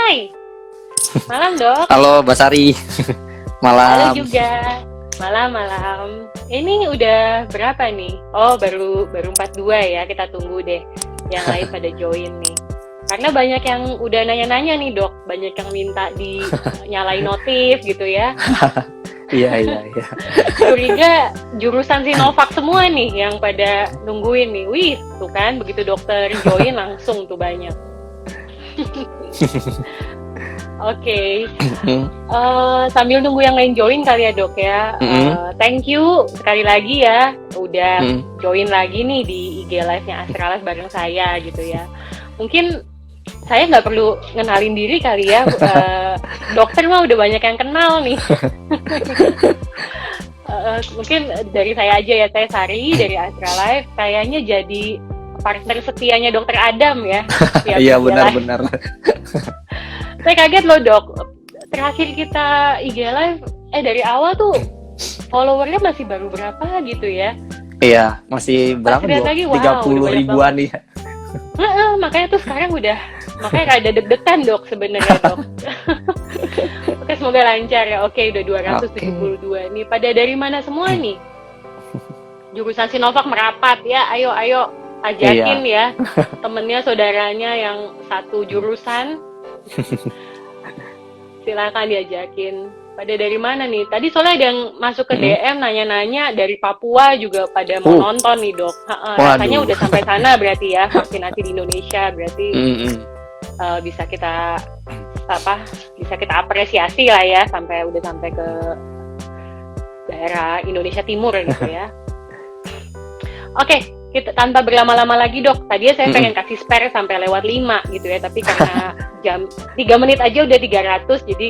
Hai, malam dok. Halo, Basari. Halo Malam. juga. Malam-malam. Ini udah berapa nih? Oh, baru 42 ya. Kita tunggu deh yang lain pada join nih. Karena banyak yang udah nanya-nanya nih dok. Banyak yang minta nyalain notif gitu ya. Iya. Curiga jurusan Sinovac semua nih yang pada nungguin nih. Wih, tuh kan begitu dokter join langsung tuh banyak. Oke. Sambil nunggu yang lain join kali ya dok ya. Thank you sekali lagi ya udah join lagi nih di IG Live-nya Astralas bareng saya gitu ya. Mungkin saya nggak perlu ngenalin diri kali ya. Dokter mah udah banyak yang kenal nih. Mungkin dari saya aja ya, saya Sari dari Astralife. Kayaknya jadi partner setianya dokter Adam ya. Iya benar. Saya kaget loh dok, terakhir kita IG Live, dari awal tuh followernya masih baru berapa gitu ya. Iya, masih berapa dok? Lagi, wow, 30 ribuan nih. Makanya tuh sekarang makanya rada deg-degan dok sebenarnya dok. Oke, semoga lancar ya. Oke, udah 272 nih. Pada dari mana semua nih? Jurusan Sinovac merapat ya, ayo ajakin ya temennya, saudaranya yang satu jurusan. Silakan diajakin. Pada dari mana nih? Tadi soalnya ada yang masuk ke DM nanya-nanya dari Papua juga pada mau nonton nih dok. Rasanya udah sampai sana berarti ya, vaksinasi di Indonesia berarti bisa kita apresiasi lah ya, udah sampai ke daerah Indonesia Timur gitu ya. Oke, kita tanpa berlama-lama lagi dok. Tadinya saya pengen kasih spare sampai lewat 5 gitu ya, tapi karena jam 3 menit aja udah 300, jadi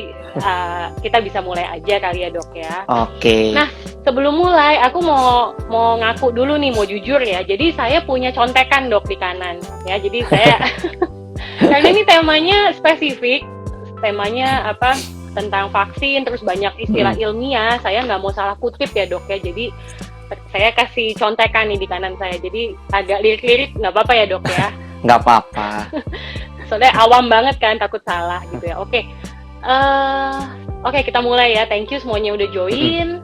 kita bisa mulai aja kali ya dok ya. Oke. Nah, sebelum mulai aku mau ngaku dulu nih, mau jujur ya. Jadi saya punya contekan dok di kanan ya. Jadi saya karena ini temanya spesifik, temanya apa? Tentang vaksin, terus banyak istilah ilmiah. Saya nggak mau salah kutip ya dok ya. Jadi saya kasih contekan nih di kanan saya, jadi agak lirik-lirik nggak apa-apa ya dok ya? Nggak apa-apa. Soalnya awam banget kan, takut salah gitu ya. Oke, kita mulai ya. Thank you semuanya udah join.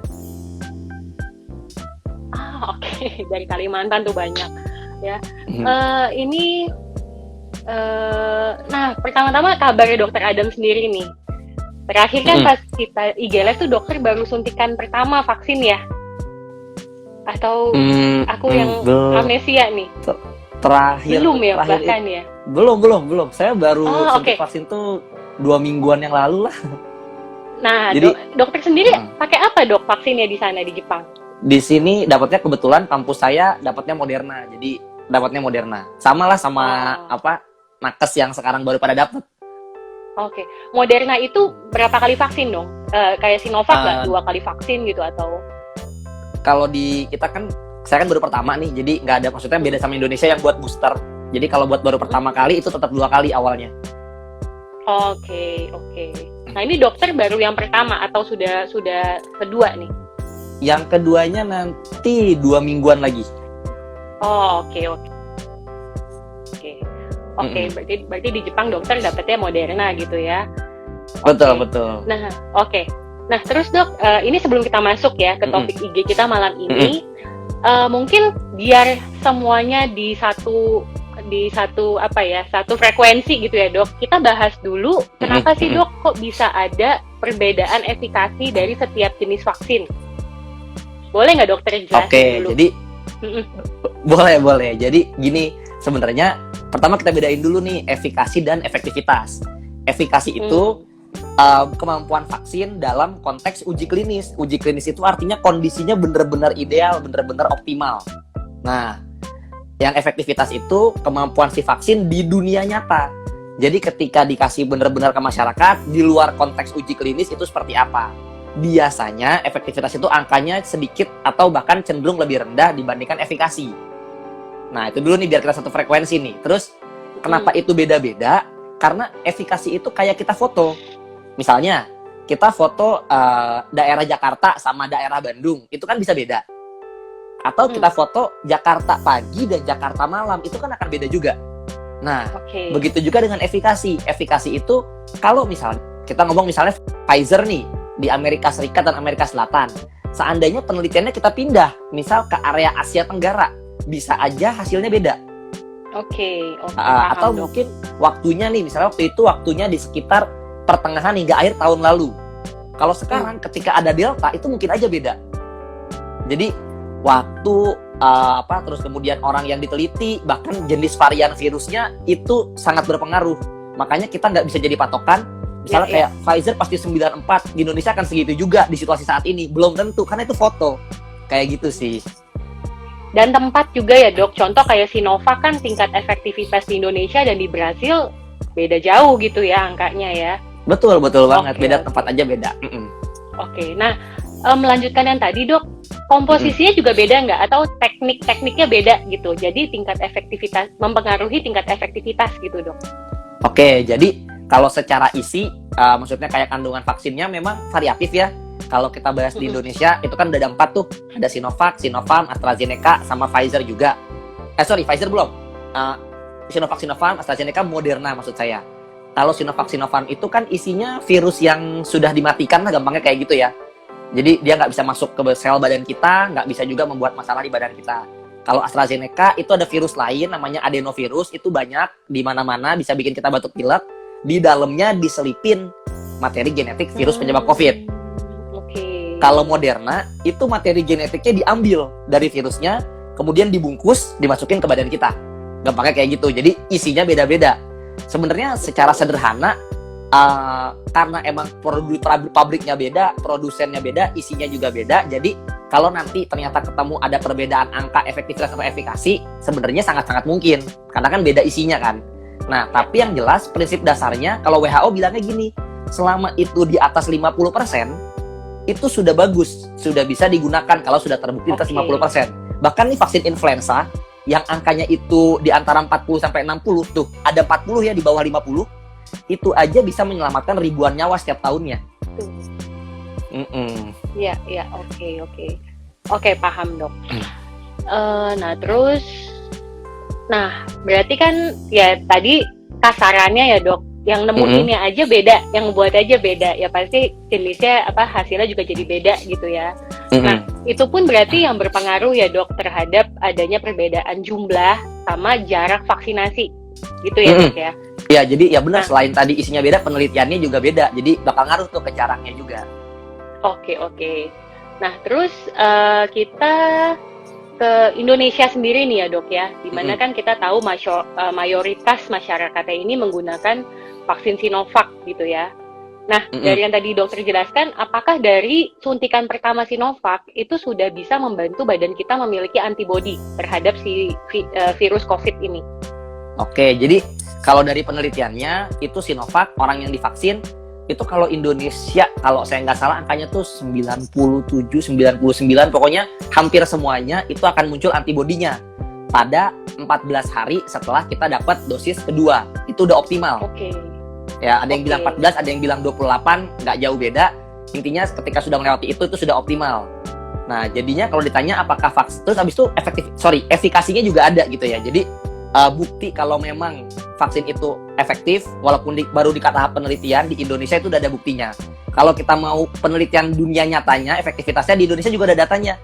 Oke. Dari Kalimantan tuh banyak ya. Nah pertama-tama kabarnya dokter Adam sendiri nih. Terakhir kan pas kita IG Live tuh dokter baru suntikan pertama vaksin ya? Atau aku yang amnesia nih? Terakhir bahkan ya? Belum. Saya baru suntik vaksin tuh 2 mingguan yang lalu lah. Nah, jadi dokter sendiri pakai apa dok vaksinnya di sana di Jepang? Di sini dapatnya kebetulan kampus saya dapatnya Moderna, jadi dapatnya Moderna. Sama nakes yang sekarang baru pada dapat. Oke, Moderna itu berapa kali vaksin dong? Kayak Sinovac nggak 2 kali vaksin gitu atau? Kalau di kita kan, saya kan baru pertama nih, jadi nggak ada, maksudnya beda sama Indonesia yang buat booster. Jadi kalau buat baru pertama kali itu tetap 2 kali awalnya. Oke. Nah ini dokter baru yang pertama atau sudah kedua nih? Yang keduanya nanti 2 mingguan lagi. Oke. Berarti di Jepang dokter dapetnya Moderna gitu ya? Betul. Nah, oke. Nah, terus dok, ini sebelum kita masuk ya ke topik IG kita malam ini, mungkin biar semuanya di satu frekuensi gitu ya dok. Kita bahas dulu kenapa sih dok kok bisa ada perbedaan efikasi dari setiap jenis vaksin? Boleh nggak dokter jelasin dulu? Jadi boleh. Jadi gini, sebenarnya pertama kita bedain dulu nih efikasi dan efektivitas. Efikasi itu kemampuan vaksin dalam konteks uji klinis. Uji klinis itu artinya kondisinya benar-benar ideal, benar-benar optimal. Nah, yang efektivitas itu kemampuan si vaksin di dunia nyata. Jadi ketika dikasih benar-benar ke masyarakat, di luar konteks uji klinis itu seperti apa? Biasanya efektivitas itu angkanya sedikit atau bahkan cenderung lebih rendah dibandingkan efikasi. Nah, itu dulu nih biar kita satu frekuensi nih. Terus, kenapa itu beda-beda? Karena efikasi itu kayak kita foto. Misalnya, kita foto daerah Jakarta sama daerah Bandung, itu kan bisa beda. Atau kita foto Jakarta pagi dan Jakarta malam, itu kan akan beda juga. Nah, Oke. begitu juga dengan efikasi. Efikasi itu kalau misalnya kita ngomong misalnya Pfizer nih di Amerika Serikat dan Amerika Selatan. Seandainya penelitiannya kita pindah, misal ke area Asia Tenggara, bisa aja hasilnya beda. Oke, paham, Atau Dok. mungkin waktunya nih, misalnya waktu itu waktunya di sekitar pertengahan hingga akhir tahun lalu. Kalau sekarang ketika ada Delta itu mungkin aja beda. Jadi waktu terus kemudian orang yang diteliti, bahkan jenis varian virusnya itu sangat berpengaruh. Makanya kita nggak bisa jadi patokan. Misalnya kayak Pfizer pasti 94, di Indonesia akan segitu juga di situasi saat ini. Belum tentu, karena itu foto. Kayak gitu sih. Dan tempat juga ya, Dok. Contoh kayak Sinovac kan tingkat efektivitas di Indonesia dan di Brasil beda jauh gitu ya angkanya ya. Betul banget. Oke, Beda oke. tempat aja beda. Oke, nah melanjutkan yang tadi, Dok. Komposisinya juga beda nggak? Atau tekniknya beda gitu? Jadi tingkat efektivitas, mempengaruhi tingkat efektivitas gitu, Dok. Oke, jadi kalau secara isi, maksudnya kayak kandungan vaksinnya memang variatif ya. Kalau kita bahas di Indonesia, itu kan udah ada 4 tuh. Ada Sinovac, Sinopharm, AstraZeneca, sama Pfizer juga. Pfizer belum. Sinovac, Sinopharm, AstraZeneca, Moderna maksud saya. Kalau Sinovac, Sinopharm itu kan isinya virus yang sudah dimatikan lah, gampangnya kayak gitu ya. Jadi dia nggak bisa masuk ke sel badan kita, nggak bisa juga membuat masalah di badan kita. Kalau AstraZeneca itu ada virus lain namanya adenovirus, itu banyak di mana-mana, bisa bikin kita batuk pilek. Di dalamnya diselipin materi genetik virus penyebab COVID. Oke. Kalau Moderna itu materi genetiknya diambil dari virusnya, kemudian dibungkus, dimasukin ke badan kita. Gampangnya kayak gitu. Jadi isinya beda-beda. Sebenarnya secara sederhana, karena emang pabriknya beda, produsennya beda, isinya juga beda. Jadi kalau nanti ternyata ketemu ada perbedaan angka efektivitas atau efikasi, sebenarnya sangat-sangat mungkin. Karena kan beda isinya kan. Nah, tapi yang jelas prinsip dasarnya kalau WHO bilangnya gini, selama itu di atas 50%, itu sudah bagus, sudah bisa digunakan kalau sudah terbukti di atas 50%. Bahkan nih vaksin influenza yang angkanya itu di antara 40 sampai 60 tuh, ada 40 ya di bawah 50, itu aja bisa menyelamatkan ribuan nyawa setiap tahunnya. Iya, oke. Oke, paham, Dok. Nah, berarti kan ya tadi kasarannya ya, Dok, yang nemuinnya aja beda, yang buat aja beda, ya pasti jenisnya hasilnya juga jadi beda gitu ya. Nah, itu pun berarti yang berpengaruh ya, Dok, terhadap adanya perbedaan jumlah sama jarak vaksinasi, gitu ya, Dok ya. Ya, jadi ya benar, selain tadi isinya beda, penelitiannya juga beda, jadi bakal ngaruh tuh ke jaraknya juga. Oke. Nah, terus kita ke Indonesia sendiri nih ya, Dok ya, dimana kan kita tahu mayoritas masyarakatnya ini menggunakan vaksin Sinovac gitu ya. Nah, dari yang tadi dokter jelaskan, apakah dari suntikan pertama Sinovac itu sudah bisa membantu badan kita memiliki antibodi terhadap si virus COVID ini? Oke, jadi kalau dari penelitiannya itu Sinovac orang yang divaksin itu kalau Indonesia, kalau saya nggak salah angkanya tuh 97, 99, pokoknya hampir semuanya itu akan muncul antibodinya pada 14 hari setelah kita dapat dosis kedua. Itu udah optimal. Oke. Ya, ada yang bilang 14, ada yang bilang 28, nggak jauh beda. Intinya ketika sudah melewati itu sudah optimal. Nah, jadinya kalau ditanya apakah vaksin, terus habis itu efikasinya juga ada gitu ya. Jadi bukti kalau memang vaksin itu efektif, walaupun baru di tahap penelitian, di Indonesia itu udah ada buktinya. Kalau kita mau penelitian dunia nyatanya, efektivitasnya di Indonesia juga ada datanya.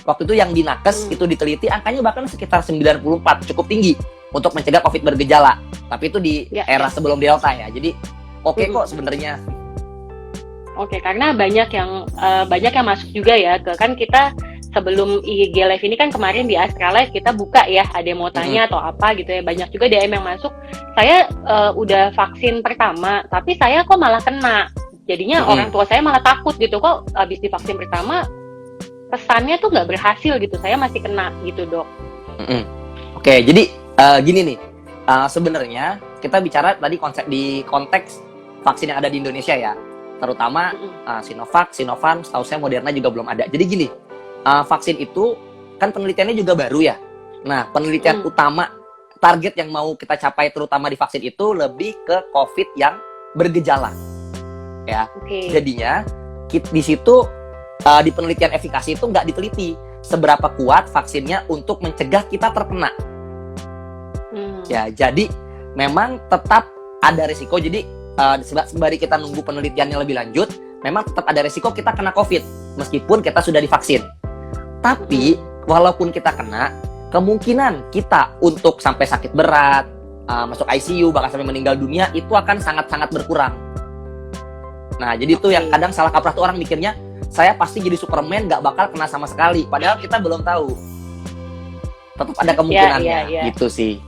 Waktu itu yang di Nakes itu diteliti, angkanya bahkan sekitar 94, cukup tinggi untuk mencegah COVID bergejala. Tapi itu di era sebelum Delta ya. Jadi oke kok sebenarnya. Oke, karena banyak yang masuk juga ya, kan kita sebelum IG Live ini kan kemarin di Astra Live kita buka ya, ada yang mau tanya atau apa gitu ya, banyak juga DM yang masuk, saya udah vaksin pertama, tapi saya kok malah kena, jadinya orang tua saya malah takut gitu, kok habis divaksin pertama, kesannya tuh nggak berhasil gitu, saya masih kena gitu, Dok. Oke, jadi gini nih, sebenarnya kita bicara tadi di konteks vaksin yang ada di Indonesia ya, terutama Sinovac, Sinopharm, setahu saya Moderna juga belum ada, jadi gini, vaksin itu kan penelitiannya juga baru ya. Nah, penelitian utama target yang mau kita capai terutama di vaksin itu lebih ke COVID yang bergejala. Ya. Jadinya di situ di penelitian efikasi itu nggak diteliti seberapa kuat vaksinnya untuk mencegah kita terkena. Ya, jadi memang tetap ada risiko. Jadi sembari kita nunggu penelitiannya lebih lanjut, memang tetap ada risiko kita kena COVID meskipun kita sudah divaksin. Tapi walaupun kita kena, kemungkinan kita untuk sampai sakit berat, masuk ICU, bahkan sampai meninggal dunia itu akan sangat-sangat berkurang. Nah, jadi itu yang kadang salah kaprah tuh orang mikirnya, saya pasti jadi Superman, nggak bakal kena sama sekali. Padahal kita belum tahu. Tetap ada kemungkinannya, gitu sih.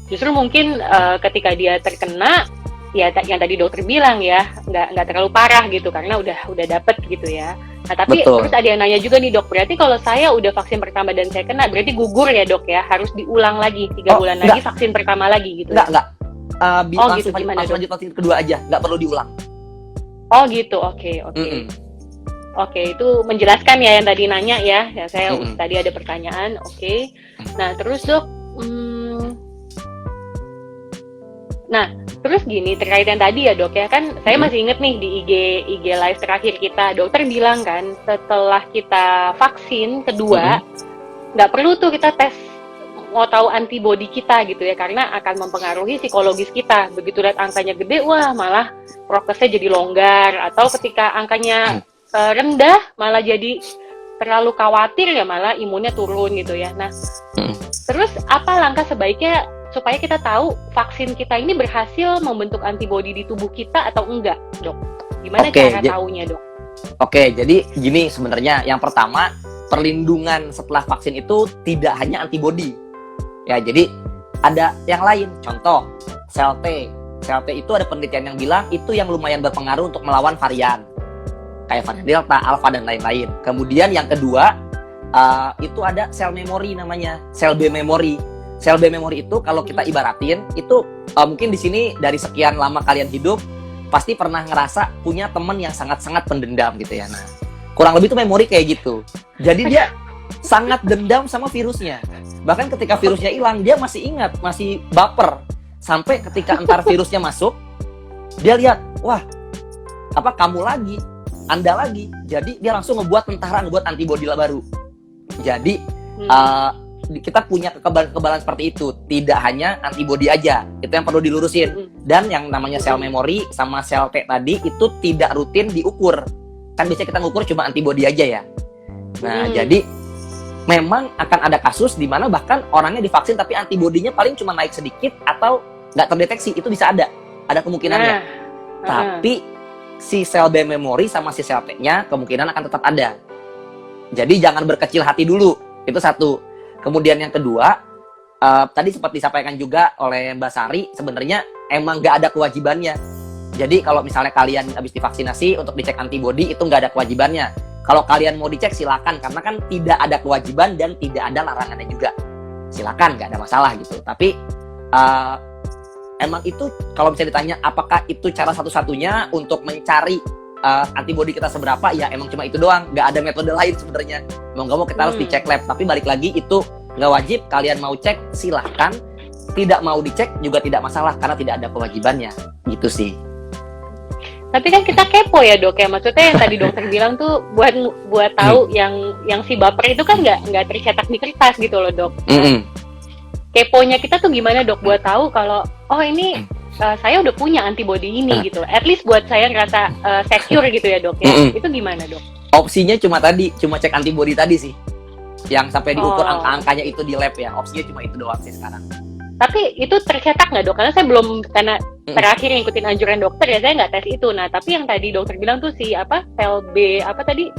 Justru mungkin ketika dia terkena, ya yang tadi dokter bilang ya, nggak terlalu parah gitu, karena udah dapet gitu ya. Nah, tapi terus ada yang nanya juga nih dok, berarti kalau saya udah vaksin pertama dan saya kena, berarti gugur ya dok ya? Harus diulang lagi 3 bulan lagi vaksin pertama lagi gitu? Enggak. Gitu, gimana langsung lanjut vaksin kedua aja, nggak perlu diulang. Oh gitu, oke. Oke, itu menjelaskan ya yang tadi nanya ya. Ya saya tadi ada pertanyaan, oke. Nah terus dok, nah terus gini terkait yang tadi ya dok ya, kan saya masih inget nih di IG live terakhir kita, dokter bilang kan setelah kita vaksin kedua nggak perlu tuh kita tes mau tahu antibodi kita gitu ya, karena akan mempengaruhi psikologis kita. Begitu lihat angkanya gede, wah malah prokesnya jadi longgar, atau ketika angkanya rendah malah jadi terlalu khawatir ya, malah imunnya turun gitu ya. Nah terus apa langkah sebaiknya supaya kita tahu vaksin kita ini berhasil membentuk antibodi di tubuh kita atau enggak, dok? Gimana cara taunya, dok? Oke, jadi gini sebenarnya. Yang pertama, perlindungan setelah vaksin itu tidak hanya antibodi. Ya, jadi ada yang lain. Contoh, sel T. Sel T itu ada penelitian yang bilang itu yang lumayan berpengaruh untuk melawan varian. Kayak varian Delta, Alpha, dan lain-lain. Kemudian yang kedua, itu ada sel memori namanya. Sel B memori. Sel B memori itu kalau kita ibaratin itu mungkin di sini dari sekian lama kalian hidup pasti pernah ngerasa punya teman yang sangat-sangat pendendam gitu ya. Nah, kurang lebih tuh memori kayak gitu. Jadi dia sangat dendam sama virusnya. Bahkan ketika virusnya hilang dia masih ingat, masih baper. Sampai ketika entar virusnya masuk, dia lihat, wah, apa kamu lagi, Anda lagi. Jadi dia langsung ngebuat antibodi baru. Jadi kita punya kekebalan seperti itu, tidak hanya antibodi aja, itu yang perlu dilurusin. Dan yang namanya sel memori sama sel T tadi itu tidak rutin diukur, kan biasanya kita ngukur cuma antibodi aja ya. Nah jadi memang akan ada kasus di mana bahkan orangnya divaksin tapi antibodinya paling cuma naik sedikit atau nggak terdeteksi, itu bisa ada kemungkinannya. Tapi si sel B memori sama si sel T-nya kemungkinan akan tetap ada. Jadi jangan berkecil hati dulu, itu satu. Kemudian yang kedua, tadi sempat disampaikan juga oleh Mbak Sari, sebenarnya emang nggak ada kewajibannya. Jadi kalau misalnya kalian habis divaksinasi untuk dicek antibodi, itu nggak ada kewajibannya. Kalau kalian mau dicek silakan, karena kan tidak ada kewajiban dan tidak ada larangannya juga. Silakan, nggak ada masalah gitu. Tapi emang itu kalau bisa ditanya apakah itu cara satu-satunya untuk mencari antibodi kita seberapa, ya emang cuma itu doang, nggak ada metode lain sebenarnya. Mau nggak mau kita harus dicek lab, tapi balik lagi itu nggak wajib. Kalian mau cek silahkan, tidak mau dicek juga tidak masalah karena tidak ada kewajibannya, gitu sih. Tapi kan kita kepo ya dok ya, maksudnya yang tadi dokter bilang tuh buat tahu yang si baper itu kan nggak tercetak di kertas gitu loh dok. Keponya kita tuh gimana dok buat tahu kalau oh ini saya udah punya antibodi ini gitu, at least buat saya ngerasa secure gitu ya dok ya. Itu gimana dok? Opsinya cuma cek antibodi tadi sih, yang sampai diukur angka-angkanya itu di lab ya. Opsinya cuma itu doang sih sekarang. Tapi itu tercetak nggak dok? Karena saya belum, karena terakhir ngikutin anjuran dokter ya, saya nggak tes itu. Nah tapi yang tadi dokter bilang tuh si sel B apa tadi?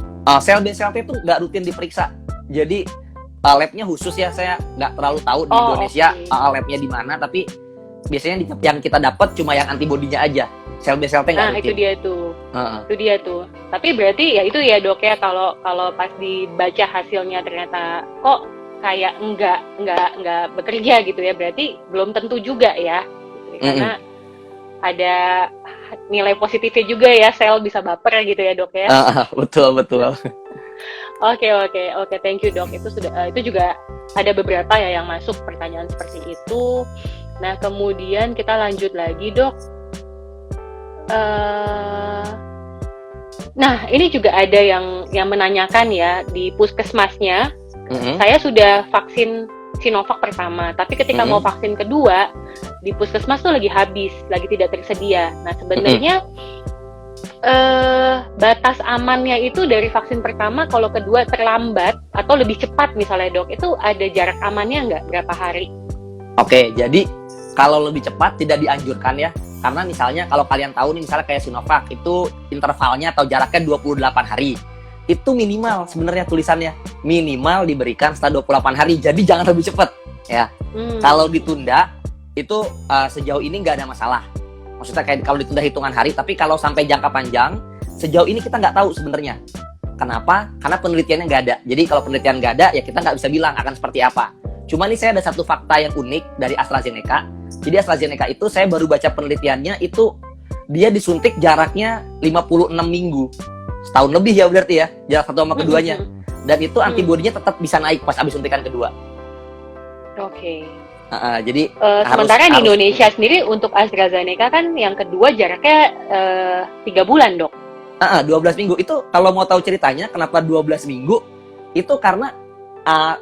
Sel B sel T itu nggak rutin diperiksa. Jadi labnya khusus ya, saya nggak terlalu tahu di Indonesia labnya di mana, tapi biasanya yang kita dapat cuma yang antibodinya aja. Sel B sel T nggak rutin. Itu dia tuh. Tapi berarti ya itu ya dok ya, kalau pas dibaca hasilnya ternyata kok kayak enggak bekerja gitu ya, berarti belum tentu juga ya. Karena ada nilai positifnya juga ya, sel bisa baper gitu ya dok ya. Betul. Oke, thank you dok. Itu juga ada beberapa ya yang masuk pertanyaan seperti itu. Nah kemudian kita lanjut lagi dok. Nah ini juga ada yang menanyakan ya di puskesmasnya. Saya sudah vaksin Sinovac pertama, tapi ketika mau vaksin kedua di puskesmas tuh lagi habis, lagi tidak tersedia. Nah sebenarnya batas amannya itu dari vaksin pertama, kalau kedua terlambat atau lebih cepat misalnya dok, itu ada jarak amannya nggak, berapa hari? Oke, jadi kalau lebih cepat tidak dianjurkan ya, karena misalnya kalau kalian tahu nih, misalnya kayak Sinovac itu intervalnya atau jaraknya 28 hari. Itu minimal sebenarnya tulisannya, minimal diberikan setelah 28 hari, jadi jangan lebih cepat ya. Kalau ditunda itu sejauh ini nggak ada masalah. Maksudnya kayak kalau ditunda hitungan hari, tapi kalau sampai jangka panjang, sejauh ini kita nggak tahu sebenarnya. Kenapa? Karena penelitiannya nggak ada. Jadi kalau penelitian nggak ada, ya kita nggak bisa bilang akan seperti apa. Cuma nih saya ada satu fakta yang unik dari AstraZeneca. Jadi AstraZeneca itu saya baru baca penelitiannya, itu dia disuntik jaraknya 56 minggu. Setahun lebih ya berarti ya, jarak satu sama keduanya. Dan itu antibodinya tetap bisa naik pas habis suntikan kedua. Oke. Jadi sementara di Indonesia sendiri untuk AstraZeneca kan yang kedua jaraknya 3 bulan dok. 12 minggu. Itu kalau mau tahu ceritanya kenapa 12 minggu, itu karena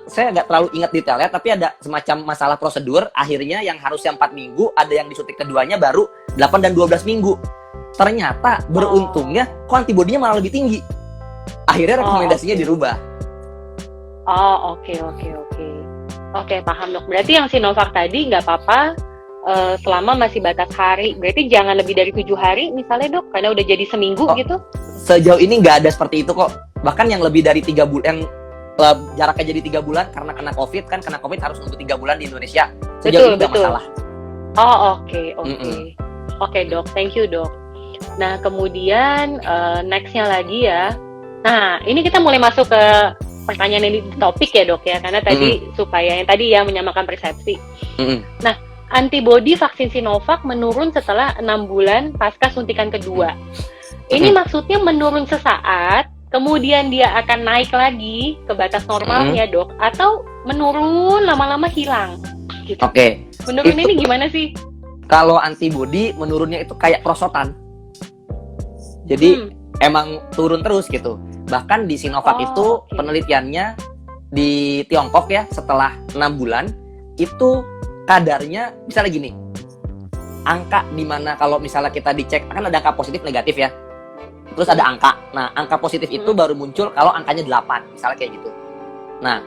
saya nggak terlalu ingat detailnya, tapi ada semacam masalah prosedur. Akhirnya yang harusnya 4 minggu, ada yang disuntik keduanya baru 8 dan 12 minggu. Ternyata beruntungnya kok antibodinya malah lebih tinggi. Akhirnya rekomendasinya dirubah. Oke, paham dok. Berarti yang Sinovac tadi nggak apa-apa selama masih batas hari. Berarti jangan lebih dari 7 hari misalnya dok, karena udah jadi seminggu gitu. Sejauh ini nggak ada seperti itu kok. Bahkan yang lebih dari 3 bulan, yang jaraknya jadi 3 bulan karena kena COVID, kan kena COVID harus nunggu 3 bulan di Indonesia. Sejauh ini nggak masalah. Oke dok, thank you dok. Nah kemudian nextnya lagi ya. Nah ini kita mulai masuk ke pertanyaan ini topik ya dok ya, karena tadi supaya yang tadi ya menyamakan persepsi. Nah, antibodi vaksin Sinovac menurun setelah 6 bulan pasca suntikan kedua. Ini maksudnya menurun sesaat, kemudian dia akan naik lagi ke batas normalnya dok, atau menurun lama-lama hilang? Gitu. Oke. Menurun ini gimana sih? Kalau antibodi menurunnya itu kayak perosotan. Jadi emang turun terus gitu. Bahkan di Sinovac itu penelitiannya di Tiongkok ya, setelah 6 bulan itu kadarnya misalnya gini, angka dimana kalau misalnya kita dicek akan ada angka positif negatif ya, terus ada angka. Nah angka positif itu baru muncul kalau angkanya 8 misalnya kayak gitu. Nah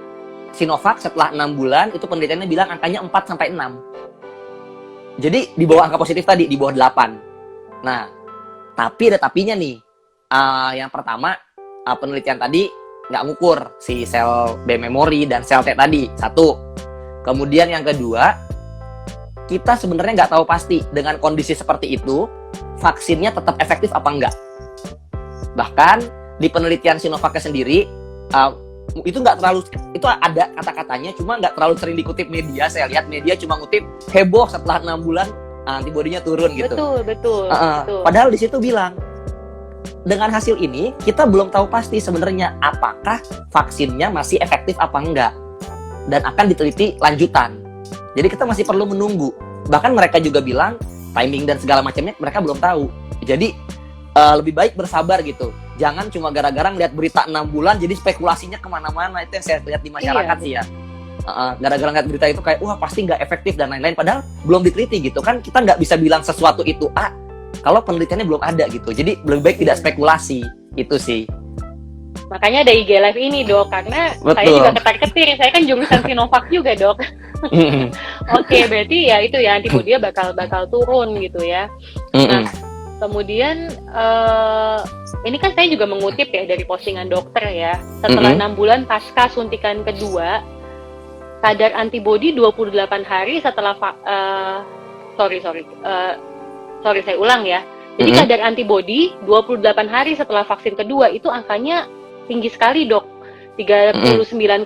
Sinovac setelah 6 bulan itu penelitiannya bilang angkanya 4-6. Jadi di bawah angka positif tadi, di bawah 8. Nah tapi ada tapinya nih. Yang pertama, penelitian tadi nggak ngukur si sel B memori dan sel T tadi, satu. Kemudian yang kedua, kita sebenarnya nggak tahu pasti dengan kondisi seperti itu vaksinnya tetap efektif apa enggak. Bahkan di penelitian Sinovacnya sendiri itu nggak terlalu, itu ada kata-katanya cuma nggak terlalu sering dikutip media. Saya lihat media cuma ngutip heboh setelah 6 bulan antibodinya turun gitu. Betul. Padahal di situ bilang dengan hasil ini kita belum tahu pasti sebenarnya apakah vaksinnya masih efektif apa enggak, dan akan diteliti lanjutan. Jadi kita masih perlu menunggu. Bahkan mereka juga bilang timing dan segala macamnya mereka belum tahu. Jadi lebih baik bersabar gitu. Jangan cuma gara-gara ngeliat berita 6 bulan jadi spekulasinya kemana-mana. Itu yang saya lihat di masyarakat sih ya. Gara-gara ngeliat berita itu kayak wah pasti nggak efektif dan lain-lain, padahal belum diteliti gitu kan. Kita nggak bisa bilang sesuatu itu kalau penelitiannya belum ada gitu. Jadi lebih baik tidak spekulasi. Itu sih. Makanya ada IG Live ini dok, karena saya juga ketar-ketir. Saya kan jurusan Sinovac juga dok. Oke, berarti ya itu ya antibodi bakal turun gitu ya. Nah, kemudian ini kan saya juga mengutip ya dari postingan dokter ya. Setelah 6 bulan pasca suntikan kedua, kadar antibodi 28 hari setelah saya ulang ya. Jadi kadar antibodi 28 hari setelah vaksin kedua itu angkanya tinggi sekali dok. 39,6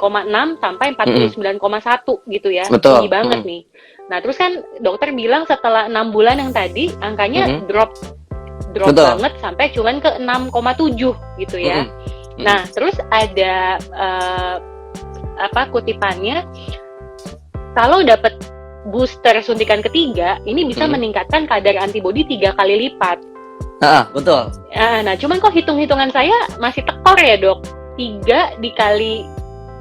sampai 49,1 gitu ya. Betul. Tinggi banget nih. Nah, terus kan dokter bilang setelah 6 bulan yang tadi angkanya drop banget sampai cuman ke 6,7 gitu ya. Nah, terus ada kutipannya, kalau dapat booster suntikan ketiga, ini bisa meningkatkan kadar antibodi 3 kali lipat. Betul. Nah, cuman kok hitung-hitungan saya masih tekor ya dok. 3 dikali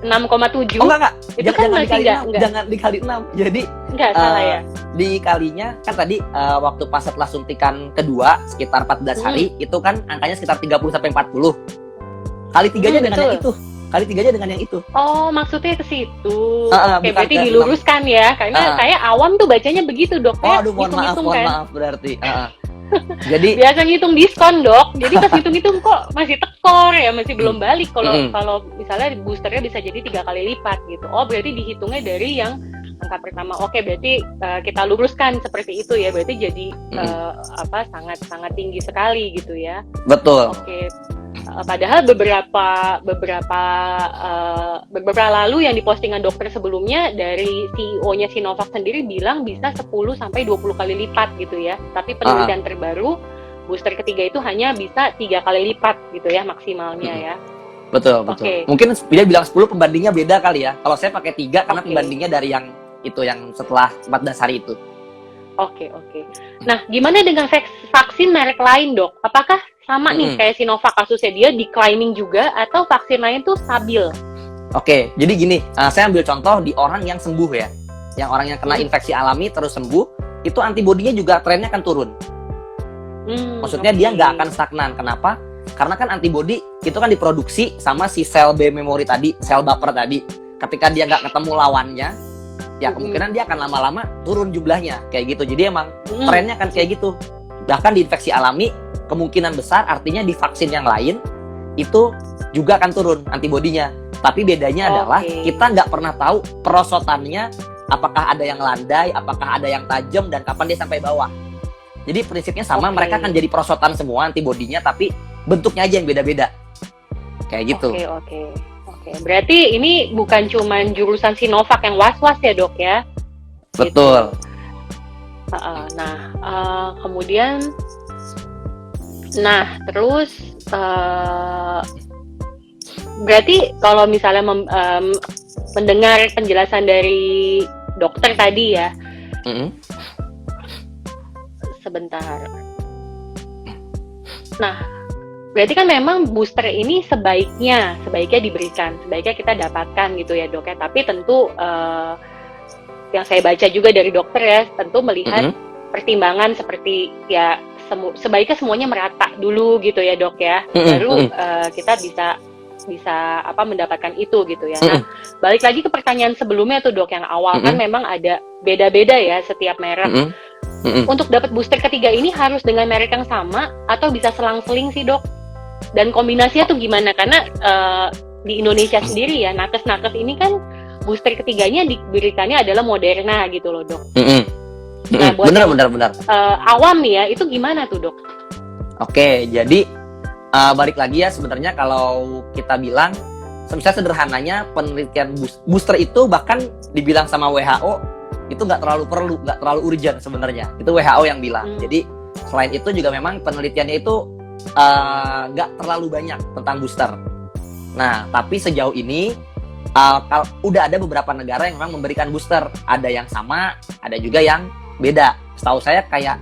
6,7. Oh enggak. Itu kan Jangan masih dikali enggak. 6, jangan dikali 6. Jadi Enggak salah ya. dikalinya kan tadi waktu pas setelah suntikan kedua sekitar 14 hari itu kan angkanya sekitar 30 sampai 40. Kali 3-nya dengan betul. yang itu. Kali 3-nya dengan yang itu. Oh, maksudnya ke situ. bukan Oke, berarti ke diluruskan ya. Karena saya awam tuh bacanya begitu, Dok. Oh, aduh, mohon Hitung-hitung maaf berarti. Jadi biasa ngitung diskon, Dok. Jadi pas hitung-hitung kok masih tekor ya, masih belum balik kalau misalnya boosternya bisa jadi 3 kali lipat gitu. Oh, berarti dihitungnya dari yang angka pertama. Oke, berarti kita luruskan seperti itu ya. Berarti jadi sangat tinggi sekali gitu ya. betul. Oke. Padahal beberapa lalu yang di postingan dokter sebelumnya dari CEO-nya Sinovac sendiri bilang bisa 10 sampai 20 kali lipat gitu ya. Tapi penelitian terbaru booster ketiga itu hanya bisa 3 kali lipat gitu ya maksimalnya ya. Betul. Okay. Mungkin dia bilang 10 pembandingnya beda kali ya. Kalau saya pakai 3 karena pembandingnya dari yang itu yang setelah 14 hari itu. Oke. Nah, gimana dengan vaksin merek lain, Dok? Apakah sama nih kayak Sinovac kasusnya, dia declining juga atau vaksin lain tuh stabil? Oke, jadi gini, saya ambil contoh di orang yang sembuh ya. Yang orang yang kena infeksi alami terus sembuh, itu antibodinya juga trennya akan turun. Maksudnya dia nggak akan stagnan. Kenapa? Karena kan antibodi itu kan diproduksi sama si sel B memory tadi, sel baper tadi. Ketika dia nggak ketemu lawannya, ya kemungkinan dia akan lama-lama turun jumlahnya kayak gitu. Jadi emang trennya kan kayak gitu. Bahkan di infeksi alami kemungkinan besar artinya di vaksin yang lain itu juga akan turun antibodinya. Tapi bedanya adalah kita nggak pernah tahu perosotannya, apakah ada yang landai, apakah ada yang tajam, dan kapan dia sampai bawah. Jadi prinsipnya sama, mereka akan jadi perosotan semua antibodinya, tapi bentuknya aja yang beda-beda. Kayak gitu. Oke. Berarti ini bukan cuma jurusan Sinovac yang was-was ya, Dok ya? Betul. Gitu. Kemudian terus berarti kalau misalnya mendengar penjelasan dari dokter tadi ya, sebentar. Nah, berarti kan memang booster ini sebaiknya diberikan, sebaiknya kita dapatkan gitu ya, Dok ya. Tapi tentu yang saya baca juga dari dokter ya, tentu melihat pertimbangan seperti ya sebaiknya semuanya merata dulu gitu ya, Dok ya. Baru kita bisa mendapatkan itu gitu ya. Nah, balik lagi ke pertanyaan sebelumnya tuh, Dok, yang awal kan memang ada beda-beda ya setiap merek. Untuk dapat booster ketiga ini harus dengan merek yang sama atau bisa selang-seling sih, Dok? Dan kombinasinya tuh gimana? Karena di Indonesia sendiri ya, nakes-nakes ini kan booster ketiganya diberikannya adalah Moderna gitu loh, Dok. Nah, buat benar. awam nih ya, itu gimana tuh, Dok? Oke, jadi balik lagi ya, sebenarnya kalau kita bilang, misalnya sederhananya penelitian booster itu bahkan dibilang sama WHO itu nggak terlalu urgent sebenarnya. Itu WHO yang bilang. Jadi selain itu juga memang penelitiannya itu nggak terlalu banyak tentang booster. Nah, tapi sejauh ini udah ada beberapa negara yang memang memberikan booster. Ada yang sama, ada juga yang beda. Setahu saya kayak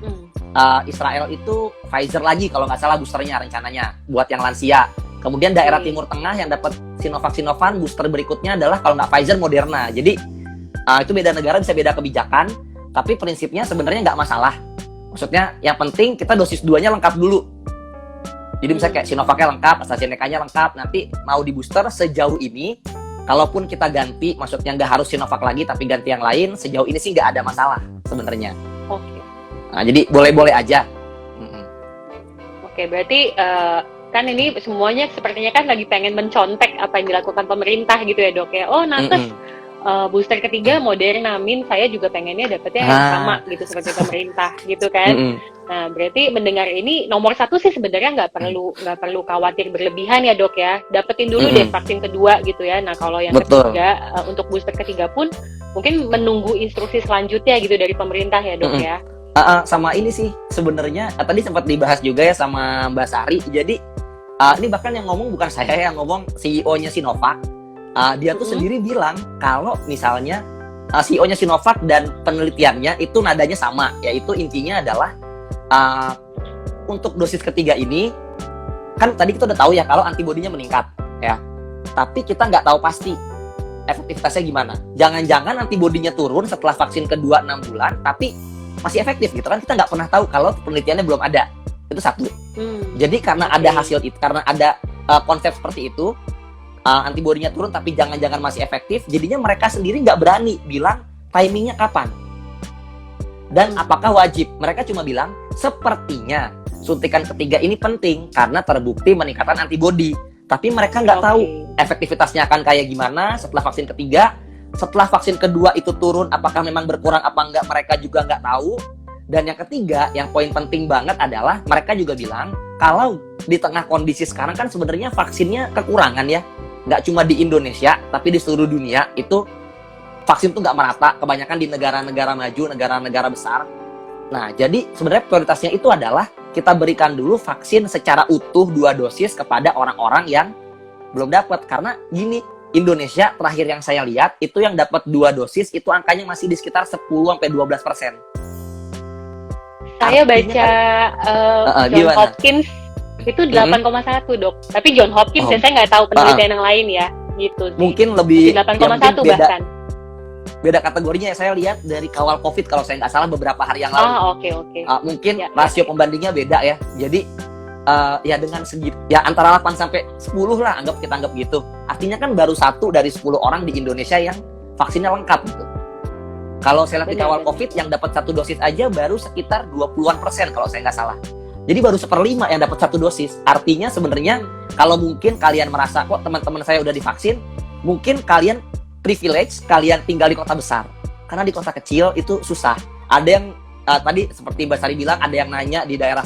Israel itu Pfizer lagi kalau nggak salah boosternya rencananya buat yang lansia. Kemudian daerah Timur Tengah yang dapat Sinovac booster berikutnya adalah kalau nggak Pfizer Moderna. Jadi itu beda negara, bisa beda kebijakan. Tapi prinsipnya sebenarnya nggak masalah. Maksudnya yang penting kita dosis 2-nya lengkap dulu. Jadi misalnya kayak Sinovacnya lengkap, AstraZeneca-nya lengkap. Nanti mau di booster sejauh ini, kalaupun kita ganti, maksudnya nggak harus Sinovac lagi tapi ganti yang lain, sejauh ini sih nggak ada masalah sebenarnya. Nah, jadi boleh-boleh aja. Oke, berarti kan ini semuanya sepertinya kan lagi pengen mencontek apa yang dilakukan pemerintah gitu ya, Dok ya. Oh, nakes booster ketiga Moderna, saya juga pengennya dapetnya yang sama gitu seperti pemerintah gitu kan. Nah, berarti mendengar ini nomor 1 sih sebenarnya nggak perlu khawatir berlebihan ya, Dok ya. Dapetin dulu deh vaksin kedua gitu ya. Nah, kalau yang ketiga untuk booster ketiga pun mungkin menunggu instruksi selanjutnya gitu dari pemerintah ya, Dok ya. Sama ini sih sebenarnya tadi sempat dibahas juga ya sama Mbak Sari. Jadi ini bahkan yang ngomong bukan saya, yang ngomong CEO-nya Sinovac. Dia tuh sendiri bilang kalau misalnya CEO-nya Sinovac dan penelitiannya itu nadanya sama, yaitu intinya adalah untuk dosis ketiga ini kan tadi kita udah tahu ya kalau antibodinya meningkat ya. Tapi kita nggak tahu pasti efektivitasnya gimana. Jangan-jangan antibodinya turun setelah vaksin kedua 6 bulan, tapi masih efektif gitu kan. Kita nggak pernah tahu kalau penelitiannya belum ada. Itu satu. Jadi karena ada hasil itu, karena ada konsep seperti itu, antibodinya turun tapi jangan-jangan masih efektif, jadinya mereka sendiri nggak berani bilang timingnya kapan. Dan apakah wajib? Mereka cuma bilang, sepertinya suntikan ketiga ini penting karena terbukti meningkatkan antibodi. Tapi mereka nggak tahu efektivitasnya akan kayak gimana setelah vaksin ketiga. Setelah vaksin kedua itu turun, apakah memang berkurang apa enggak, mereka juga nggak tahu. Dan yang ketiga, yang poin penting banget adalah mereka juga bilang, kalau di tengah kondisi sekarang kan sebenarnya vaksinnya kekurangan ya. Nggak cuma di Indonesia, tapi di seluruh dunia itu vaksin tuh nggak merata. Kebanyakan di negara-negara maju, negara-negara besar. Nah, jadi sebenarnya prioritasnya itu adalah kita berikan dulu vaksin secara utuh 2 dosis kepada orang-orang yang belum dapat. Karena gini, Indonesia terakhir yang saya lihat itu yang dapat 2 dosis itu angkanya masih di sekitar 10-12%. Saya baca John gimana? Hopkins itu 8,1 dok. Tapi John Hopkins saya nggak tahu penelitian yang lain ya, gitu sih. Mungkin lebih 8,1 bahkan. Beda kategorinya ya, saya lihat dari kawal COVID kalau saya nggak salah beberapa hari yang lalu. Oke. Mungkin rasio pembandingnya beda ya. Jadi ya dengan segitu ya antara 8 sampai 10 lah, kita anggap gitu. Artinya kan baru 1 dari 10 orang di Indonesia yang vaksinnya lengkap gitu. Kalau saya lihat di kawal COVID yang dapat 1 dosis aja baru sekitar 20-an% kalau saya nggak salah. Jadi baru 1/5 yang dapat 1 dosis. Artinya sebenarnya kalau mungkin kalian merasa kok teman-teman saya udah divaksin, mungkin kalian privilege, kalian tinggal di kota besar. Karena di kota kecil itu susah. Ada yang tadi seperti Mbak Sari bilang, ada yang nanya di daerah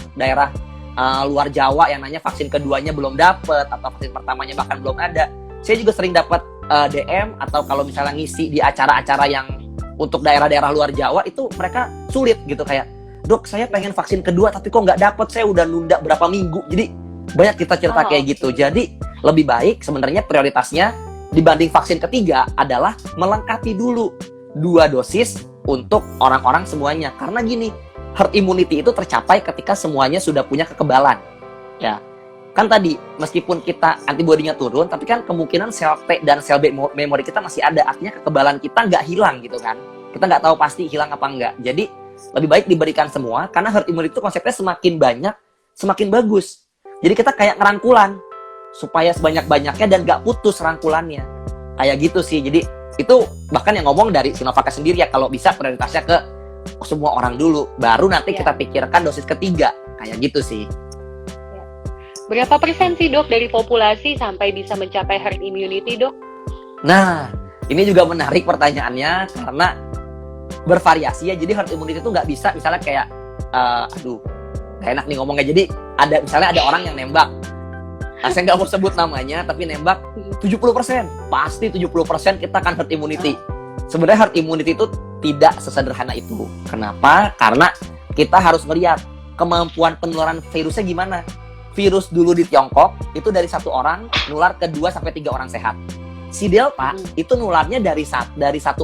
luar Jawa yang nanya vaksin keduanya belum dapat atau vaksin pertamanya bahkan belum ada. Saya juga sering dapat DM atau kalau misalnya ngisi di acara-acara yang untuk daerah-daerah luar Jawa itu mereka sulit gitu, kayak, "Dok, saya pengen vaksin kedua tapi kok nggak dapat, saya udah nunda berapa minggu." Jadi banyak kita cerita kayak gitu. Jadi lebih baik sebenarnya prioritasnya dibanding vaksin ketiga adalah melengkapi dulu 2 dosis untuk orang-orang semuanya. Karena gini, herd immunity itu tercapai ketika semuanya sudah punya kekebalan. Ya, kan tadi meskipun kita antibodinya turun, tapi kan kemungkinan sel T dan sel B memori kita masih ada. Artinya kekebalan kita nggak hilang gitu kan. Kita nggak tahu pasti hilang apa enggak. Jadi lebih baik diberikan semua, karena herd immunity itu konsepnya semakin banyak, semakin bagus. Jadi kita kayak ngerangkulan supaya sebanyak-banyaknya dan gak putus rangkulannya. Kayak gitu sih. Jadi itu bahkan yang ngomong dari Sinovac sendiri ya, kalau bisa prioritasnya ke semua orang dulu, baru nanti kita pikirkan dosis ketiga. Kayak gitu sih. Berapa persen sih dok dari populasi sampai bisa mencapai herd immunity dok? Nah, ini juga menarik pertanyaannya karena bervariasi ya. Jadi herd immunity itu nggak bisa misalnya kayak gak enak nih ngomongnya. Jadi misalnya ada orang yang nembak, saya nggak mau sebut namanya, tapi nembak 70%, pasti 70% kita akan herd immunity. Sebenarnya herd immunity itu tidak sesederhana itu. Kenapa? Karena kita harus melihat kemampuan penularan virusnya gimana. Virus dulu di Tiongkok itu dari 1 orang nular ke 2-3 orang sehat. Si Delta itu nularnya dari 1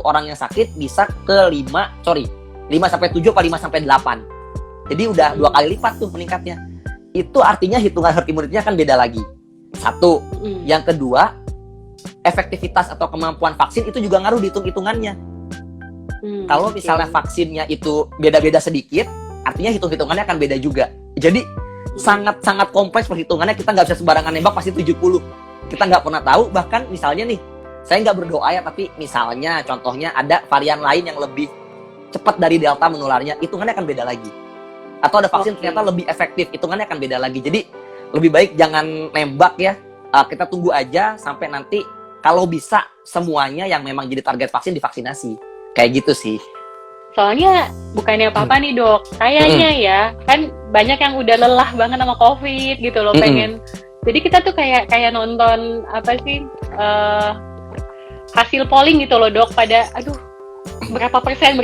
orang yang sakit bisa ke 5-7 atau 5-8. Jadi udah 2 kali lipat tuh meningkatnya. Itu artinya hitungan herd immunity-nya kan beda lagi. 1. Yang kedua, efektivitas atau kemampuan vaksin itu juga ngaruh di hitung-hitungannya. Kalau misalnya vaksinnya itu beda-beda sedikit, artinya hitung-hitungannya akan beda juga. Jadi sangat-sangat kompleks perhitungannya. Kita nggak bisa sembarangan nembak pasti 70. Kita nggak pernah tahu. Bahkan misalnya nih, saya nggak berdoa ya, tapi misalnya contohnya ada varian lain yang lebih cepat dari Delta menularnya, hitungannya akan beda lagi. Atau ada vaksin ternyata lebih efektif, hitungannya akan beda lagi. Jadi lebih baik jangan nembak ya. Kita tunggu aja sampai nanti kalau bisa semuanya yang memang jadi target vaksin divaksinasi. Kayak gitu sih. Soalnya bukannya apa-apa nih dok, kayaknya ya kan banyak yang udah lelah banget sama COVID gitu loh, pengen. Jadi kita tuh kayak nonton apa sih hasil polling gitu loh dok, pada aduh berapa persen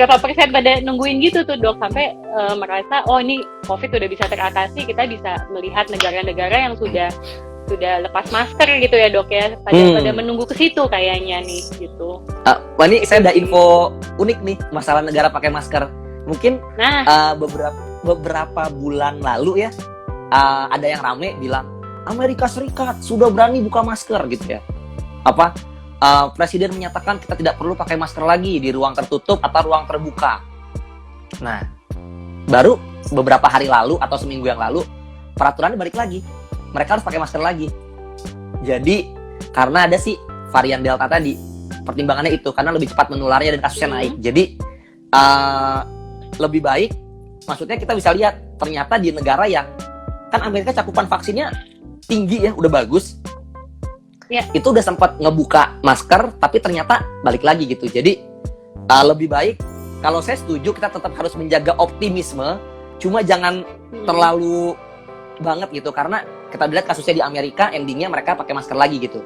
pada nungguin gitu tuh dok, sampai merasa oh ini COVID udah bisa teratasi, kita bisa melihat negara-negara yang sudah lepas masker gitu ya dok ya, pada menunggu ke situ kayaknya nih gitu. Ini saya ada info unik nih masalah negara pakai masker. Mungkin beberapa bulan lalu ya ada yang rame bilang Amerika Serikat sudah berani buka masker gitu ya. Presiden menyatakan kita tidak perlu pakai masker lagi di ruang tertutup atau ruang terbuka. Nah, baru beberapa hari lalu atau seminggu yang lalu peraturannya balik lagi. Mereka harus pakai masker lagi. Jadi karena ada si varian Delta tadi, pertimbangannya itu karena lebih cepat menularnya dan kasusnya naik. Jadi lebih baik, maksudnya kita bisa lihat ternyata di negara yang kan Amerika cakupan vaksinnya tinggi ya, udah bagus. Ya. Itu udah sempat ngebuka masker, tapi ternyata balik lagi gitu. Jadi lebih baik, kalau saya setuju kita tetap harus menjaga optimisme, cuma jangan terlalu banget gitu, karena kita lihat kasusnya di Amerika, endingnya mereka pakai masker lagi gitu.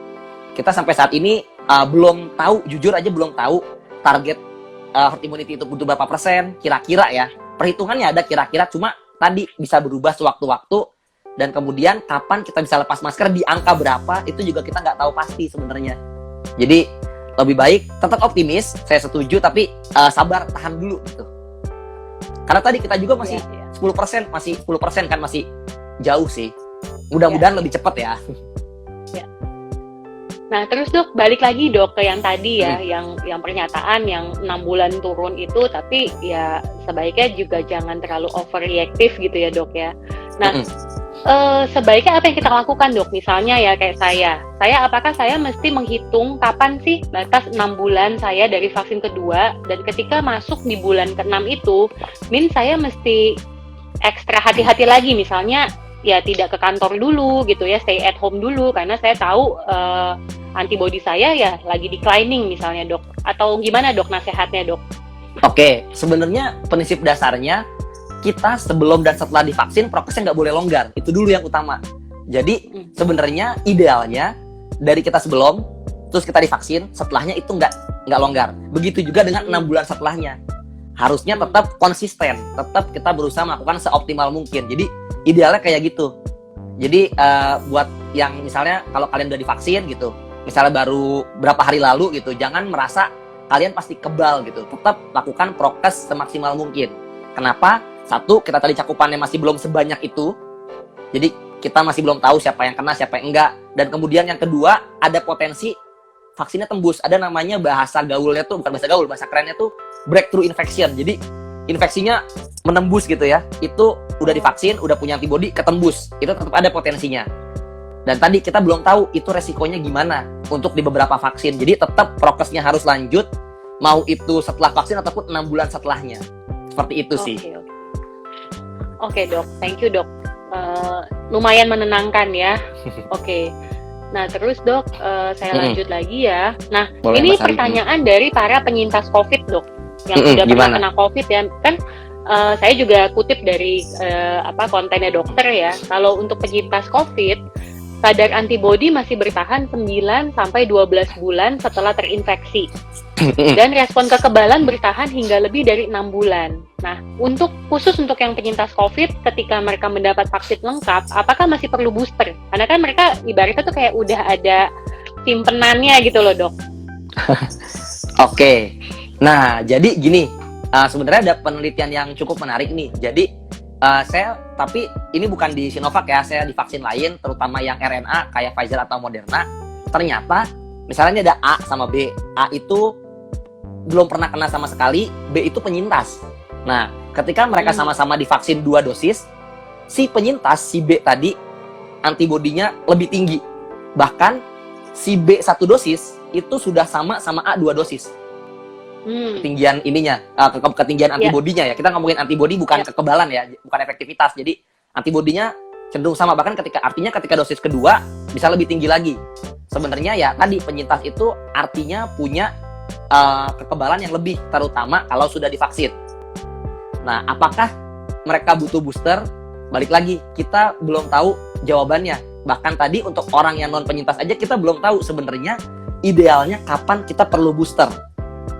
Kita sampai saat ini belum tahu, jujur aja belum tahu target herd immunity itu butuh berapa persen, kira-kira ya. Perhitungannya ada kira-kira, cuma tadi bisa berubah sewaktu-waktu. Dan kemudian kapan kita bisa lepas masker, di angka berapa, itu juga kita nggak tahu pasti sebenarnya. Jadi lebih baik tetap optimis, saya setuju, tapi sabar, tahan dulu gitu. Karena tadi kita juga masih 10%, masih 10% kan, masih jauh sih. Mudah-mudahan lebih cepat ya. Nah, terus Dok, balik lagi Dok ke yang tadi ya, yang pernyataan yang 6 bulan turun itu, tapi ya sebaiknya juga jangan terlalu overreactive gitu ya Dok ya. Nah, sebaiknya apa yang kita lakukan Dok? Misalnya ya kayak saya apakah saya mesti menghitung kapan sih batas 6 bulan saya dari vaksin kedua, dan ketika masuk di bulan ke-6 itu, saya mesti ekstra hati-hati lagi, misalnya ya tidak ke kantor dulu gitu ya, stay at home dulu, karena saya tahu antibody saya ya lagi declining misalnya Dok, atau gimana Dok nasihatnya Dok? Oke, sebenarnya prinsip dasarnya kita sebelum dan setelah divaksin prokesnya nggak boleh longgar, itu dulu yang utama. Jadi sebenarnya idealnya dari kita sebelum terus kita divaksin, setelahnya itu nggak longgar. Begitu juga dengan 6 bulan setelahnya, harusnya tetap konsisten, tetap kita berusaha melakukan seoptimal mungkin. Jadi idealnya kayak gitu. Jadi buat yang misalnya kalau kalian udah divaksin gitu, misalnya baru berapa hari lalu gitu, jangan merasa kalian pasti kebal gitu. Tetap lakukan prokes semaksimal mungkin. Kenapa? Satu, kita tadi cakupannya masih belum sebanyak itu. Jadi kita masih belum tahu siapa yang kena, siapa yang enggak. Dan kemudian yang kedua, ada potensi vaksinnya tembus. Ada namanya bahasa gaulnya tuh, bukan bahasa gaul, bahasa kerennya tuh breakthrough infection. Jadi infeksinya menembus gitu ya. Itu udah divaksin, udah punya antibody, ketembus. Itu tetap ada potensinya. Dan tadi kita belum tahu itu resikonya gimana untuk di beberapa vaksin. Jadi tetap prokesnya harus lanjut, mau itu setelah vaksin ataupun 6 bulan setelahnya. Seperti itu sih. Oke Dok, thank you Dok. Lumayan menenangkan ya. Oke. Nah terus Dok, saya lanjut lagi ya. Nah boleh, ini pertanyaan dari para penyintas COVID Dok, yang sudah pernah kena COVID ya. Kan saya juga kutip dari kontennya dokter ya. Kalau untuk penyintas COVID, kadar antibodi masih bertahan 9-12 bulan setelah terinfeksi. Dan respon kekebalan bertahan hingga lebih dari 6 bulan. Nah, khusus untuk yang penyintas COVID, ketika mereka mendapat vaksin lengkap, apakah masih perlu booster? Karena kan mereka ibaratnya tuh kayak udah ada simpenannya gitu loh, Dok. Oke. Nah, jadi gini, sebenarnya ada penelitian yang cukup menarik nih. Jadi, tapi ini bukan di Sinovac ya, saya di vaksin lain, terutama yang RNA kayak Pfizer atau Moderna. Ternyata, misalnya ada A sama B. A itu belum pernah kena sama sekali, B itu penyintas. Nah, ketika mereka sama-sama divaksin 2 dosis, si penyintas, si B tadi, antibodinya lebih tinggi. Bahkan, si B 1 dosis, itu sudah sama A 2 dosis. Ketinggian ininya, ketinggian antibodinya ya. Kita ngomongin antibodi bukan kekebalan ya, bukan efektivitas. Jadi, antibodinya cenderung sama. Bahkan ketika dosis kedua, bisa lebih tinggi lagi. Sebenarnya ya, tadi penyintas itu artinya punya kekebalan yang lebih, terutama kalau sudah divaksin. Nah, apakah mereka butuh booster? Balik lagi, kita belum tahu jawabannya. Bahkan tadi untuk orang yang non penyintas aja kita belum tahu sebenarnya idealnya kapan kita perlu booster.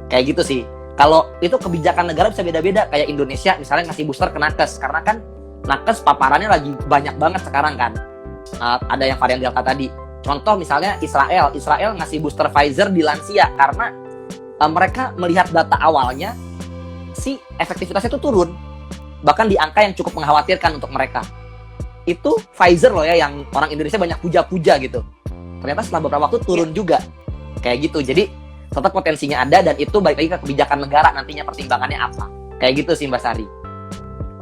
Kayak gitu sih. Kalau itu kebijakan negara bisa beda-beda. Kayak Indonesia misalnya ngasih booster ke nakes, karena kan nakes paparannya lagi banyak banget sekarang kan. Ada yang varian Delta tadi. Contoh misalnya Israel ngasih booster Pfizer di lansia karena mereka melihat data awalnya si efektivitasnya itu turun, bahkan di angka yang cukup mengkhawatirkan untuk mereka. Itu Pfizer loh ya, yang orang Indonesia banyak puja-puja gitu. Ternyata setelah beberapa waktu turun juga. kayak gitu. Jadi tetap potensinya ada, dan itu balik lagi ke kebijakan negara nantinya pertimbangannya apa. Kayak gitu sih Mbak Sari.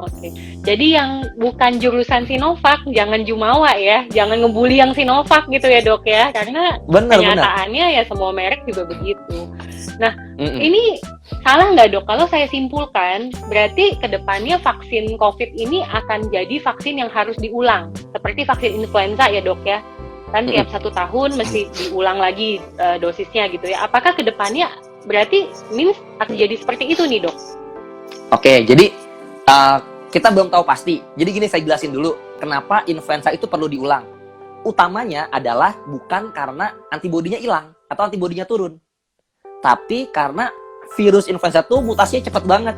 Oke, jadi yang bukan jurusan Sinovac jangan jumawa ya, jangan ngebully yang Sinovac gitu ya dok ya, karena kenyataannya ya semua merek juga begitu. Nah, ini salah nggak dok? Kalau saya simpulkan, berarti kedepannya vaksin COVID ini akan jadi vaksin yang harus diulang, seperti vaksin influenza ya dok ya, kan tiap 1 tahun mesti diulang lagi dosisnya gitu ya. Apakah kedepannya berarti means akan jadi seperti itu nih dok? Oke, jadi kita belum tahu pasti. Jadi gini, saya jelasin dulu kenapa influenza itu perlu diulang. Utamanya adalah bukan karena antibodinya hilang atau antibodinya turun, tapi karena virus influenza itu mutasinya cepat banget.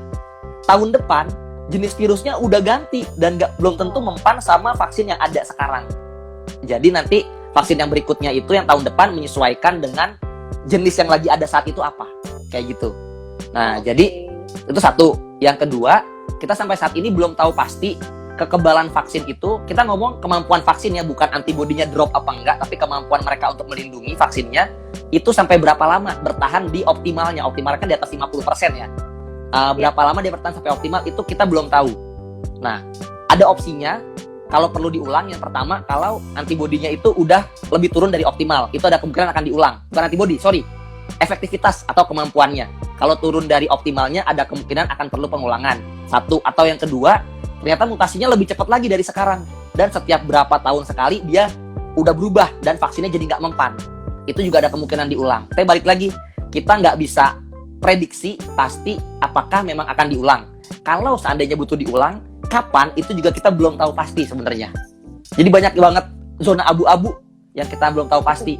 Tahun depan jenis virusnya udah ganti dan belum tentu mempan sama vaksin yang ada sekarang. Jadi nanti vaksin yang berikutnya itu yang tahun depan menyesuaikan dengan jenis yang lagi ada saat itu apa. Kayak gitu. Nah, jadi itu satu. Yang kedua, kita sampai saat ini belum tahu pasti kekebalan vaksin itu. Kita ngomong kemampuan vaksinnya, bukan antibodinya drop apa enggak, tapi kemampuan mereka untuk melindungi vaksinnya itu sampai berapa lama bertahan di optimalnya. Optimalnya kan di atas 50% ya. Berapa lama dia bertahan sampai optimal itu kita belum tahu. Nah, ada opsinya kalau perlu diulang. Yang pertama, kalau antibodinya itu udah lebih turun dari optimal, itu ada kemungkinan akan diulang. Bukan antibodi, efektivitas atau kemampuannya. Kalau turun dari optimalnya, ada kemungkinan akan perlu pengulangan. Satu. Atau yang kedua, ternyata mutasinya lebih cepat lagi dari sekarang, dan setiap berapa tahun sekali dia udah berubah dan vaksinnya jadi nggak mempan. Itu juga ada kemungkinan diulang. Tapi balik lagi, kita nggak bisa prediksi pasti apakah memang akan diulang. Kalau seandainya butuh diulang, kapan, itu juga kita belum tahu pasti sebenarnya. Jadi banyak banget zona abu-abu yang kita belum tahu pasti.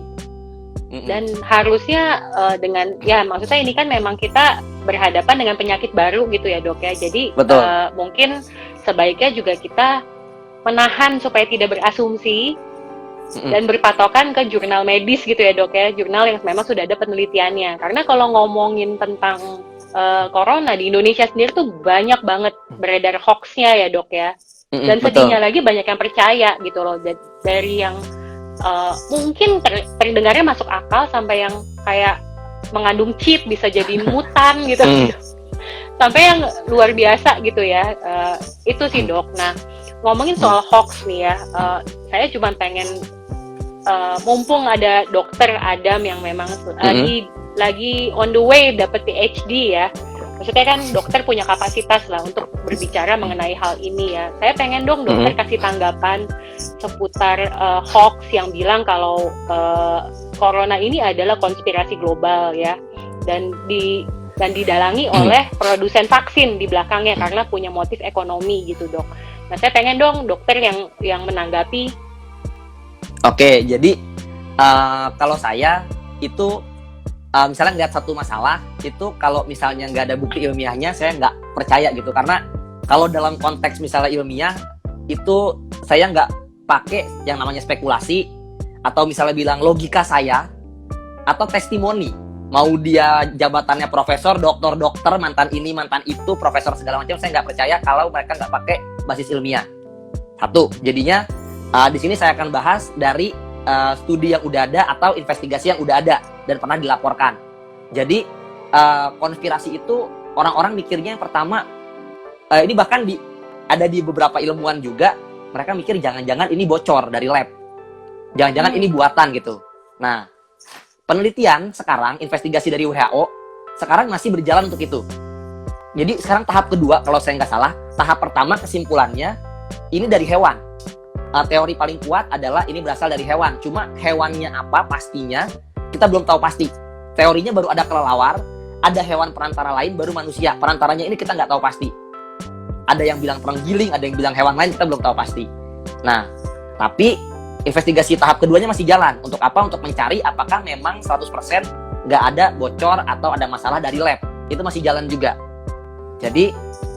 Dan harusnya dengan, ya maksudnya ini kan memang kita berhadapan dengan penyakit baru gitu ya dok ya. Jadi mungkin sebaiknya juga kita menahan supaya tidak berasumsi dan berpatokan ke jurnal medis gitu ya dok ya. Jurnal yang memang sudah ada penelitiannya. Karena kalau ngomongin tentang corona di Indonesia sendiri tuh banyak banget beredar hoax-nya ya dok ya. Dan sedihnya lagi banyak yang percaya gitu loh. Dari yang mungkin terdengarnya masuk akal sampai yang kayak mengandung chip bisa jadi mutan gitu. Sampai yang luar biasa gitu ya. Itu sih dok. Nah, ngomongin soal hoax nih ya, saya cuma pengen mumpung ada dokter Adam yang memang lagi on the way dapat PhD ya. Maksudnya kan dokter punya kapasitas lah untuk berbicara mengenai hal ini ya. Saya pengen dong dokter kasih tanggapan seputar hoax yang bilang kalau corona ini adalah konspirasi global ya, dan didalangi oleh produsen vaksin di belakangnya karena punya motif ekonomi gitu dok. Nah, saya pengen dong dokter yang menanggapi. Oke, jadi kalau saya itu misalnya ngeliat satu masalah itu, kalau misalnya nggak ada bukti ilmiahnya, saya nggak percaya gitu. Karena kalau dalam konteks misalnya ilmiah itu saya nggak pakai yang namanya spekulasi, atau misalnya bilang logika saya, atau testimoni. Mau dia jabatannya profesor, dokter, mantan ini, mantan itu, profesor segala macam, saya nggak percaya kalau mereka nggak pakai basis ilmiah. Satu, jadinya di sini saya akan bahas dari studi yang udah ada atau investigasi yang udah ada dan pernah dilaporkan. Jadi konspirasi itu orang-orang mikirnya yang pertama, ini bahkan ada di beberapa ilmuwan juga, mereka mikir jangan-jangan ini bocor dari lab, jangan-jangan ini buatan gitu. Nah, penelitian sekarang, investigasi dari WHO sekarang masih berjalan untuk itu. Jadi sekarang tahap kedua, kalau saya nggak salah, tahap pertama kesimpulannya ini dari hewan. Teori paling kuat adalah ini berasal dari hewan. Cuma hewannya apa pastinya kita belum tahu pasti. Teorinya baru ada kelelawar, ada hewan perantara lain, baru manusia. Perantaranya ini kita nggak tahu pasti. Ada yang bilang terenggiling, ada yang bilang hewan lain, kita belum tahu pasti. Nah, tapi investigasi tahap keduanya masih jalan. Untuk apa? Untuk mencari apakah memang 100% nggak ada bocor atau ada masalah dari lab. Itu masih jalan juga. Jadi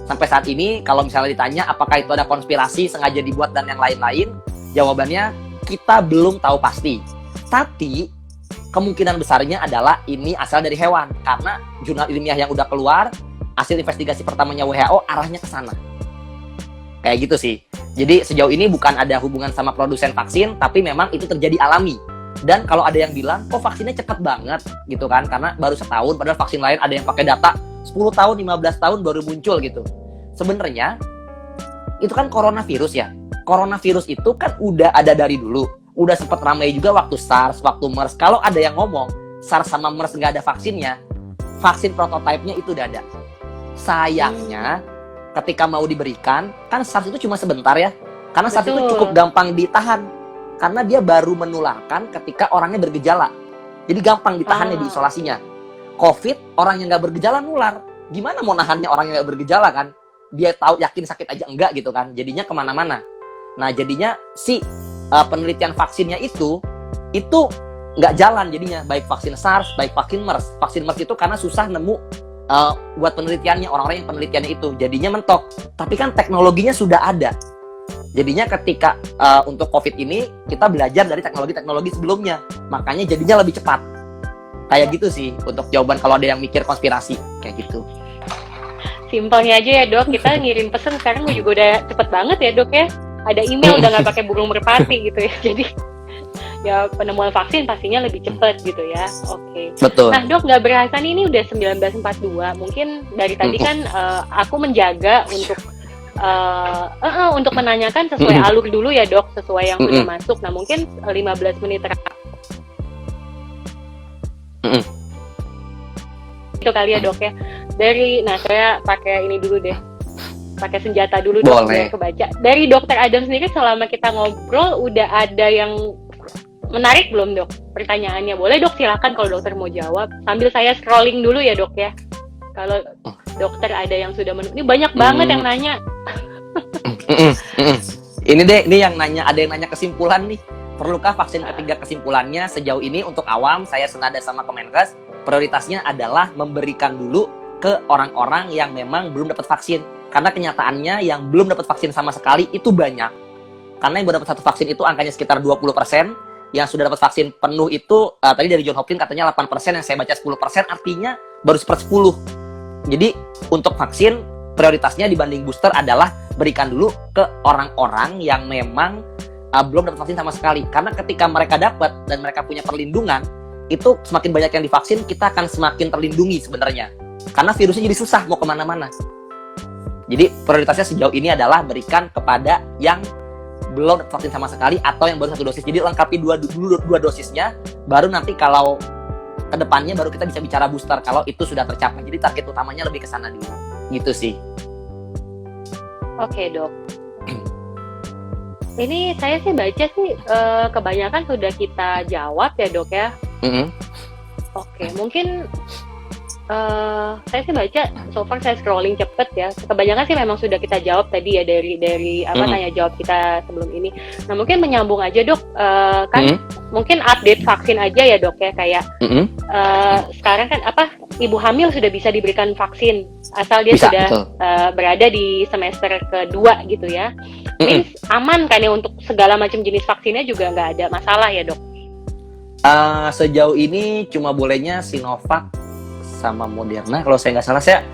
sampai saat ini kalau misalnya ditanya apakah itu ada konspirasi sengaja dibuat dan yang lain-lain, jawabannya kita belum tahu pasti. Tapi kemungkinan besarnya adalah ini asal dari hewan, karena jurnal ilmiah yang udah keluar, hasil investigasi pertamanya WHO arahnya ke sana. Kayak gitu sih. Jadi sejauh ini bukan ada hubungan sama produsen vaksin, tapi memang itu terjadi alami. Dan kalau ada yang bilang, kok vaksinnya cepet banget gitu kan, karena baru setahun, padahal vaksin lain ada yang pakai data 10 tahun, 15 tahun baru muncul gitu. Sebenarnya, itu kan coronavirus ya. Coronavirus itu kan udah ada dari dulu. Udah sempat ramai juga waktu SARS, waktu MERS. Kalau ada yang ngomong, SARS sama MERS nggak ada vaksinnya, vaksin prototipenya itu udah ada. Sayangnya, ketika mau diberikan, kan SARS itu cuma sebentar ya. Karena SARS itu cukup gampang ditahan. Karena dia baru menularkan ketika orangnya bergejala. Jadi gampang ditahannya, diisolasinya. COVID, orang yang nggak bergejala nular. Gimana mau nahannya orang yang nggak bergejala kan? Dia tahu yakin sakit aja enggak gitu kan. Jadinya kemana-mana. Nah jadinya si penelitian vaksinnya itu nggak jalan jadinya. Baik vaksin SARS, baik vaksin MERS. Vaksin MERS itu karena susah nemu buat penelitiannya, orang-orang yang penelitiannya itu. Jadinya mentok. Tapi kan teknologinya sudah ada. Jadinya ketika untuk COVID ini, kita belajar dari teknologi-teknologi sebelumnya. Makanya jadinya lebih cepat. Kayak gitu sih untuk jawaban kalau ada yang mikir konspirasi. Kayak gitu. Simpelnya aja ya dok, kita ngirim pesen sekarang juga udah cepet banget ya dok ya. Ada email udah nggak pakai burung merpati gitu ya. Jadi ya penemuan vaksin pastinya lebih cepat gitu ya. Oke. Betul. Nah dok, nggak berasa nih ini udah 19.42. Mungkin dari tadi kan aku menjaga untuk menanyakan sesuai alur dulu ya dok, sesuai yang sudah masuk. Nah mungkin 15 menit terakhir itu kali ya dok ya. Nah saya pakai ini dulu deh, pakai senjata dulu dok biar kebaca. Dari dokter Adam sendiri selama kita ngobrol udah ada yang menarik belum dok pertanyaannya? Boleh dok, silakan kalau dokter mau jawab. Sambil saya scrolling dulu ya dok ya. Kalau dokter ada yang sudah ini banyak banget yang nanya. Ini yang nanya, ada yang nanya kesimpulan nih. Perlukah vaksin ketiga? Kesimpulannya sejauh ini untuk awam, saya senada sama Kemenkes, prioritasnya adalah memberikan dulu ke orang-orang yang memang belum dapat vaksin. Karena kenyataannya yang belum dapat vaksin sama sekali itu banyak. Karena yang baru dapat satu vaksin itu angkanya sekitar 20%, yang sudah dapat vaksin penuh itu tadi dari John Hopkins katanya 8%, yang saya baca 10%, artinya baru 1/10. Jadi untuk vaksin prioritasnya dibanding booster adalah berikan dulu ke orang-orang yang memang belum dapat vaksin sama sekali. Karena ketika mereka dapat dan mereka punya perlindungan, itu semakin banyak yang divaksin, kita akan semakin terlindungi sebenarnya. Karena virusnya jadi susah mau kemana-mana. Jadi prioritasnya sejauh ini adalah berikan kepada yang belum vaksin sama sekali atau yang baru 1 dosis. Jadi lengkapi dua dosisnya, baru nanti kalau kedepannya baru kita bisa bicara booster kalau itu sudah tercapai. Jadi target utamanya lebih ke sana dulu. Gitu sih. Oke dok. Ini saya sih baca sih kebanyakan sudah kita jawab ya dok ya. Oke, mungkin saya sih baca, so far saya scrolling cepet ya. Kebanyakan sih memang sudah kita jawab tadi ya dari tanya jawab kita sebelum ini. Nah mungkin menyambung aja dok, kan mungkin update vaksin aja ya dok ya, kayak sekarang kan ibu hamil sudah bisa diberikan vaksin asal dia bisa, sudah berada di semester kedua gitu ya. Means aman kan ya untuk segala macam jenis vaksinnya juga nggak ada masalah ya dok? Sejauh ini cuma bolehnya Sinovac sama Moderna, kalau saya nggak salah. Saya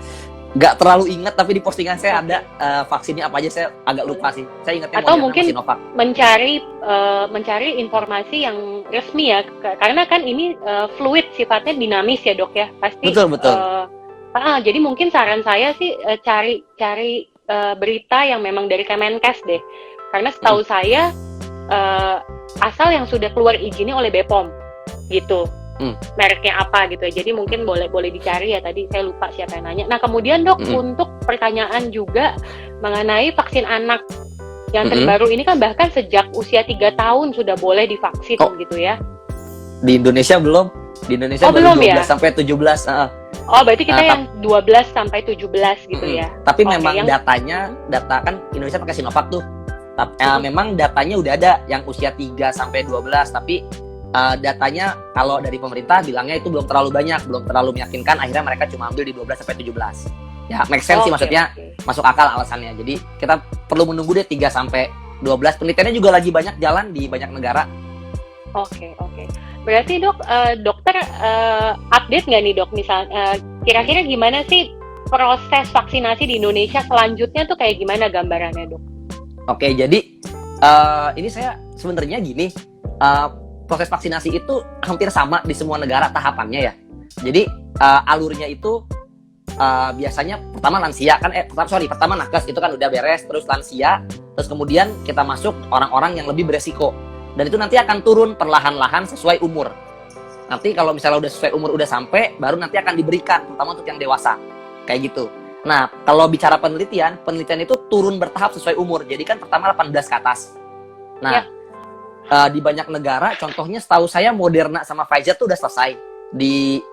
nggak terlalu ingat, tapi di postingan saya ada vaksinnya apa aja, saya agak lupa sih. Saya ingatnya atau Moderna mungkin Sinovac. mencari informasi yang resmi ya, karena kan ini fluid, sifatnya dinamis ya dok ya, pasti. Betul. Jadi mungkin saran saya sih cari berita yang memang dari Kemenkes deh, karena setahu saya asal yang sudah keluar izinnya oleh BPOM gitu. Mereknya apa gitu ya. Jadi mungkin boleh dicari ya, tadi saya lupa siapa yang nanya. Nah kemudian dok, untuk pertanyaan juga mengenai vaksin anak yang terbaru ini kan bahkan sejak usia 3 tahun sudah boleh divaksin gitu ya. Di Indonesia belum. Di Indonesia baru 12 ya? Sampai 17. Berarti kita yang 12 sampai 17 gitu ya. Tapi memang data kan Indonesia pakai Sinovac tuh. Memang datanya udah ada yang usia 3 sampai 12, tapi datanya kalau dari pemerintah bilangnya itu belum terlalu banyak, belum terlalu meyakinkan. Akhirnya mereka cuma ambil di 12 sampai 17. Ya, make sense sih, maksudnya masuk akal alasannya. Jadi kita perlu menunggu deh 3 sampai 12. Penelitiannya juga lagi banyak jalan di banyak negara. Oke. Berarti dok, dokter update nggak nih dok, misalnya kira-kira gimana sih proses vaksinasi di Indonesia selanjutnya tuh kayak gimana gambarannya dok? Oke, jadi ini saya sebenarnya gini, proses vaksinasi itu hampir sama di semua negara tahapannya ya. Jadi alurnya itu biasanya pertama lansia kan pertama nakes itu kan udah beres, terus lansia, terus kemudian kita masuk orang-orang yang lebih beresiko, dan itu nanti akan turun perlahan-lahan sesuai umur. Nanti kalau misalnya udah sesuai umur, udah sampai, baru nanti akan diberikan, terutama untuk yang dewasa kayak gitu. Nah, kalau bicara penelitian itu turun bertahap sesuai umur. Jadi kan pertama 18 ke atas. Nah, di banyak negara, contohnya setahu saya Moderna sama Pfizer tuh udah selesai.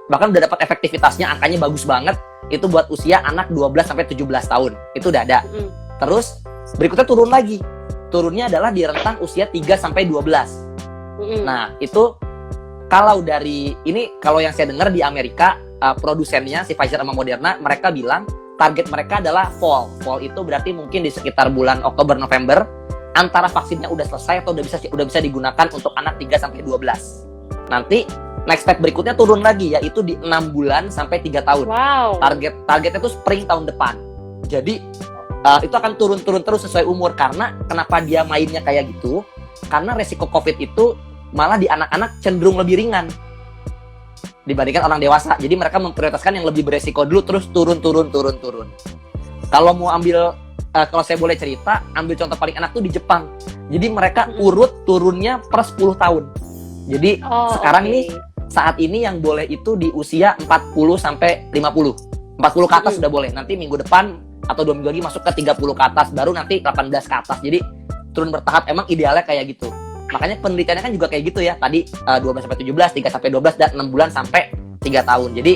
Bahkan udah dapat efektivitasnya, angkanya bagus banget. Itu buat usia anak 12 sampai 17 tahun. Itu udah ada. Terus berikutnya turun lagi. Turunnya adalah di rentang usia 3 sampai 12. Nah, itu kalau yang saya dengar di Amerika, produsennya si Pfizer sama Moderna, mereka bilang target mereka adalah fall. Fall itu berarti mungkin di sekitar bulan Oktober November, antara vaksinnya udah selesai atau udah bisa digunakan untuk anak 3 sampai 12. Nanti next step berikutnya turun lagi, yaitu di 6 bulan sampai 3 tahun. Wow. Targetnya itu spring tahun depan. Jadi itu akan turun terus sesuai umur. Karena kenapa dia mainnya kayak gitu? Karena resiko COVID itu malah di anak-anak cenderung lebih ringan dibandingkan orang dewasa. Jadi mereka memprioritaskan yang lebih beresiko dulu, terus turun. Kalau mau ambil, kalau saya boleh cerita, ambil contoh paling enak tuh di Jepang. Jadi mereka urut turunnya per 10 tahun. Jadi sekarang ini, saat ini yang boleh itu di usia 40 sampai 50. 40 ke atas sudah boleh. Nanti minggu depan atau 2 minggu lagi masuk ke 30 ke atas, baru nanti 18 ke atas. Jadi turun bertahap, emang idealnya kayak gitu. Makanya penelitiannya kan juga kayak gitu ya. Tadi 12 sampai 17, 3 sampai 12, dan 6 bulan sampai 3 tahun. Jadi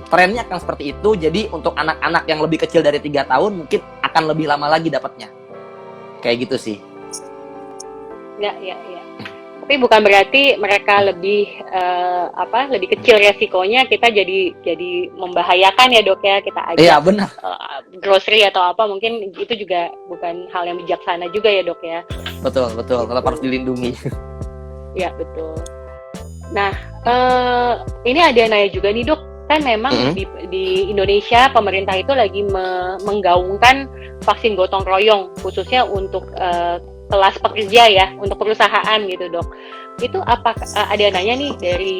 trennya akan seperti itu. Jadi untuk anak-anak yang lebih kecil dari 3 tahun mungkin akan lebih lama lagi dapatnya. Kayak gitu sih. Ya. Tapi bukan berarti mereka lebih lebih kecil resikonya, kita jadi membahayakan ya dok ya, kita ajak. Iya benar. Grocery atau apa, mungkin itu juga bukan hal yang bijaksana juga ya dok ya. Betul. Tetap harus dilindungi. Ya betul. Nah, ini ada yang nanya juga nih dok, kan memang di Indonesia pemerintah itu lagi menggaungkan vaksin gotong royong, khususnya untuk kelas pekerja ya, untuk perusahaan gitu dok. Itu apa, ada yang nanya nih dari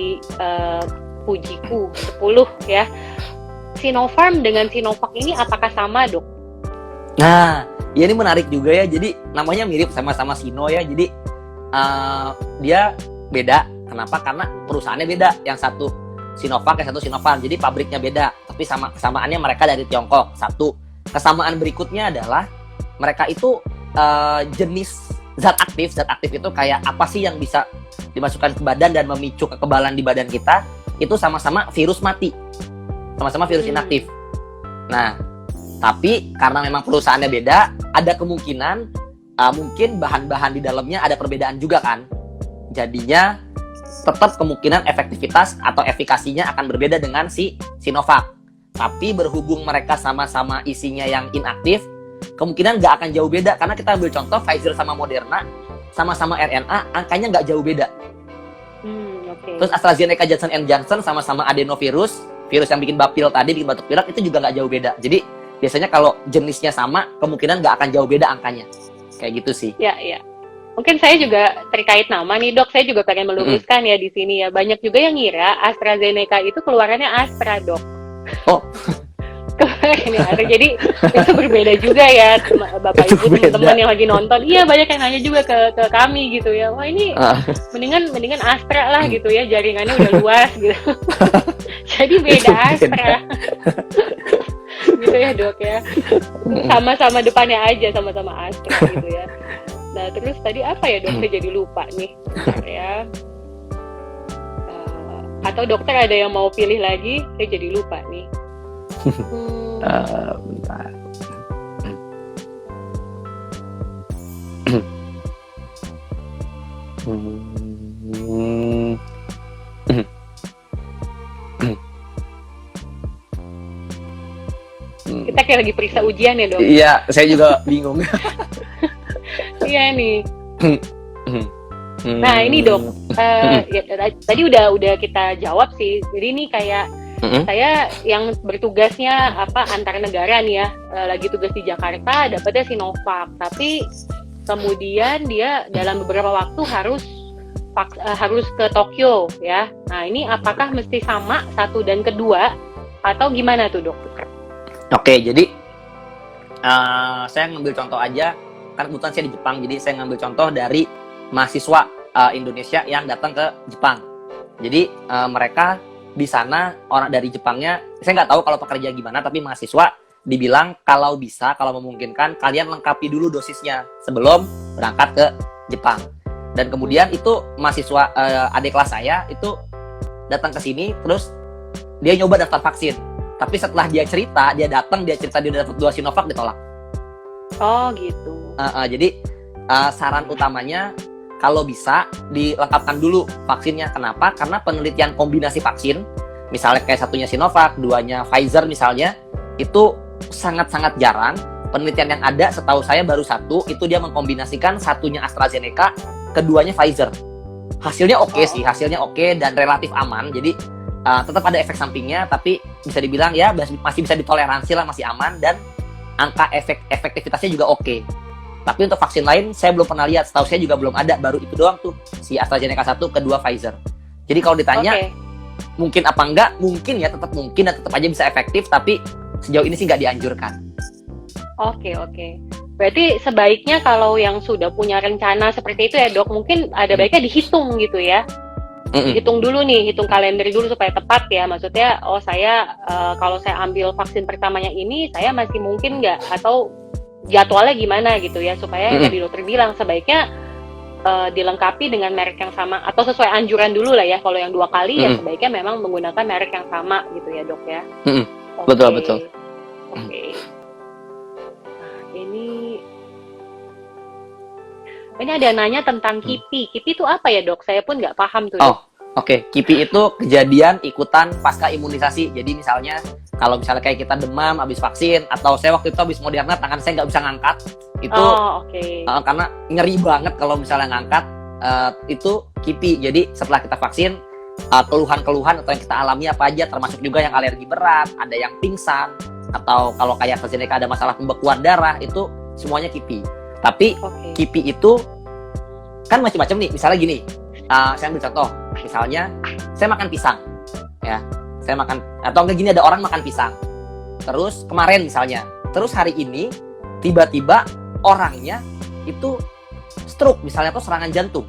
Pujiku 10 ya, Sinopharm dengan Sinovac ini apakah sama dok? Nah, ya ini menarik juga ya. Jadi namanya mirip, sama-sama Sino ya. Jadi dia beda. Kenapa? Karena perusahaannya beda. Yang satu Sinovac, yang satu Sinopharm. Jadi pabriknya beda. Tapi kesamaannya mereka dari Tiongkok. Satu. Kesamaan berikutnya adalah mereka itu jenis zat aktif itu kayak apa sih yang bisa dimasukkan ke badan dan memicu kekebalan di badan kita, itu sama-sama virus mati, sama-sama virus inaktif. Nah, tapi karena memang perusahaannya beda, ada kemungkinan mungkin bahan-bahan di dalamnya ada perbedaan juga kan. Jadinya tetap kemungkinan efektivitas atau efikasinya akan berbeda dengan si Sinovac. Tapi berhubung mereka sama-sama isinya yang inaktif, kemungkinan nggak akan jauh beda. Karena kita ambil contoh Pfizer sama Moderna, sama-sama RNA, angkanya nggak jauh beda. Okay. Terus AstraZeneca, Johnson & Johnson sama-sama adenovirus, virus yang bikin bapil tadi, bikin batuk pilek, itu juga nggak jauh beda. Jadi biasanya kalau jenisnya sama, kemungkinan nggak akan jauh beda angkanya. Kayak gitu sih. Ya. Mungkin saya juga terkait nama nih dok, saya juga pengen meluruskan ya di sini ya. Banyak juga yang ngira AstraZeneca itu keluarannya Astra dok. Oh. Ini ada, jadi itu berbeda juga ya bapak ibu teman-teman yang lagi nonton. Iya, banyak yang nanya juga ke kami gitu ya, wah ini mendingan Astra lah gitu ya, jaringannya udah luas gitu. Jadi beda Astra. Gitu ya dok ya, sama-sama depannya aja, sama-sama Astra gitu ya. Nah terus tadi apa ya dok, saya jadi lupa nih. Bentar ya. Atau dokter ada yang mau pilih lagi, saya jadi lupa nih. Bentar. Kita kayak lagi periksa ujian ya dok. Iya, saya juga bingung. Iya nih. Nah ini dok, ya, tadi udah kita jawab sih. Jadi ini kayak saya yang bertugasnya antar negara nih ya, lagi tugas di Jakarta, dapatnya Sinovac, tapi kemudian dia dalam beberapa waktu harus harus ke Tokyo ya. Nah ini apakah mesti sama satu dan kedua atau gimana tuh dok? Oke, jadi saya ngambil contoh aja, kan kebetulan saya di Jepang, jadi saya ngambil contoh dari mahasiswa Indonesia yang datang ke Jepang. Jadi mereka di sana, orang dari Jepangnya, saya nggak tahu kalau pekerja gimana, tapi mahasiswa dibilang kalau bisa, kalau memungkinkan, kalian lengkapi dulu dosisnya sebelum berangkat ke Jepang. Dan kemudian itu mahasiswa adik kelas saya itu datang ke sini, terus dia nyoba daftar vaksin. Tapi setelah dia cerita, dia cerita dia udah dapat 2 Sinovac, ditolak. Oh gitu. Jadi saran utamanya kalau bisa dilengkapkan dulu vaksinnya. Kenapa? Karena penelitian kombinasi vaksin, misalnya kayak satunya Sinovac, 2-nya Pfizer misalnya, itu sangat-sangat jarang. Penelitian yang ada setahu saya baru 1, itu dia mengkombinasikan satunya AstraZeneca, keduanya Pfizer. Hasilnya oke sih, hasilnya oke dan relatif aman. Jadi tetap ada efek sampingnya, tapi bisa dibilang ya masih bisa ditoleransi lah, masih aman, dan angka efektivitasnya juga oke. Tapi untuk vaksin lain saya belum pernah lihat, setahu saya juga belum ada, baru itu doang tuh, si AstraZeneca 1, kedua Pfizer. Jadi kalau ditanya mungkin apa enggak, mungkin ya, tetap mungkin dan tetap aja bisa efektif, tapi sejauh ini sih nggak dianjurkan. Oke. Berarti sebaiknya kalau yang sudah punya rencana seperti itu ya dok, mungkin ada baiknya dihitung gitu ya. Hitung dulu nih, hitung kalender dulu supaya tepat ya. Maksudnya, saya kalau saya ambil vaksin pertamanya ini, saya masih mungkin nggak, atau jadwalnya gimana gitu ya, supaya yang tadi dokter bilang sebaiknya dilengkapi dengan merek yang sama atau sesuai anjuran dulu lah ya. Kalau yang 2 kali ya sebaiknya memang menggunakan merek yang sama gitu ya dok ya. Betul. Oke. Ini ada nanya tentang KIPI. KIPI itu apa ya dok? Saya pun nggak paham tuh. Oke. KIPI itu kejadian ikutan pasca imunisasi. Jadi misalnya kalau misalnya kayak kita demam habis vaksin, atau saya waktu itu habis Moderna, tangan saya nggak bisa ngangkat, itu karena ngeri banget kalau misalnya ngangkat, itu KIPI. Jadi setelah kita vaksin, keluhan-keluhan atau yang kita alami apa aja, termasuk juga yang alergi berat, ada yang pingsan, atau kalau kayak AstraZeneca ada masalah pembekuan darah, itu semuanya KIPI. Tapi KIPI itu kan macam-macam nih. Misalnya gini, saya ambil contoh. Misalnya saya makan pisang, ya. Saya makan, atau enggak gini, ada orang makan pisang. Terus kemarin misalnya, terus hari ini tiba-tiba orangnya itu stroke misalnya, atau serangan jantung.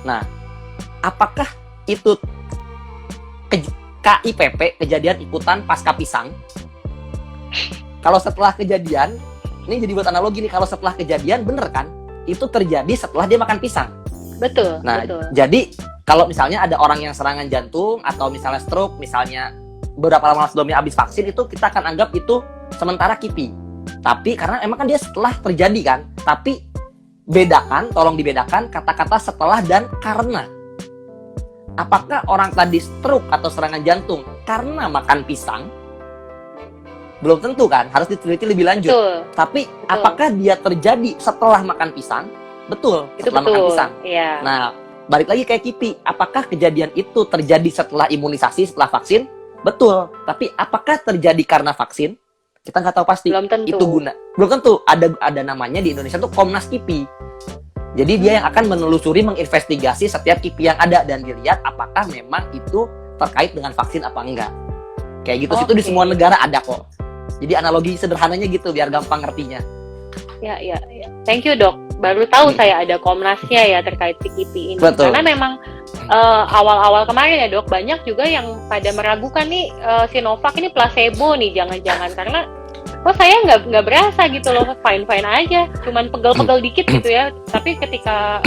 Nah, apakah itu KIPP, kejadian ikutan pasca pisang? Kalau setelah kejadian, ini jadi buat analogi nih, kalau setelah kejadian bener kan, itu terjadi setelah dia makan pisang. Betul. Nah, jadi kalau misalnya ada orang yang serangan jantung atau misalnya stroke, misalnya beberapa lama sebelumnya habis vaksin, itu kita akan anggap itu sementara KIPI. Tapi karena emang kan dia setelah terjadi kan, tapi tolong dibedakan kata-kata setelah dan karena. Apakah orang tadi stroke atau serangan jantung karena makan pisang? Belum tentu kan, harus diteliti lebih lanjut. Tapi apakah dia terjadi setelah makan pisang? Betul, setelah makan pisang. Iya. Nah, balik lagi kayak KIPI, apakah kejadian itu terjadi setelah imunisasi, setelah vaksin? Betul, tapi apakah terjadi karena vaksin? Kita nggak tahu pasti. Belum tentu. Belum tentu. Ada namanya di Indonesia tuh Komnas KIPI. Jadi dia yang akan menelusuri, menginvestigasi setiap KIPI yang ada dan dilihat apakah memang itu terkait dengan vaksin apa enggak. Kayak gitu, itu di semua negara ada kok. Jadi analogi sederhananya gitu biar gampang ngertinya. Ya. Thank you dok. Baru tahu saya ada Komnasnya ya terkait KIPI ini. Betul. Karena memang awal-awal kemarin ya dok, banyak juga yang pada meragukan nih Sinovac ini placebo nih, jangan-jangan, karena saya nggak berasa gitu loh, fine aja, cuman pegel-pegel dikit gitu ya. Tapi ketika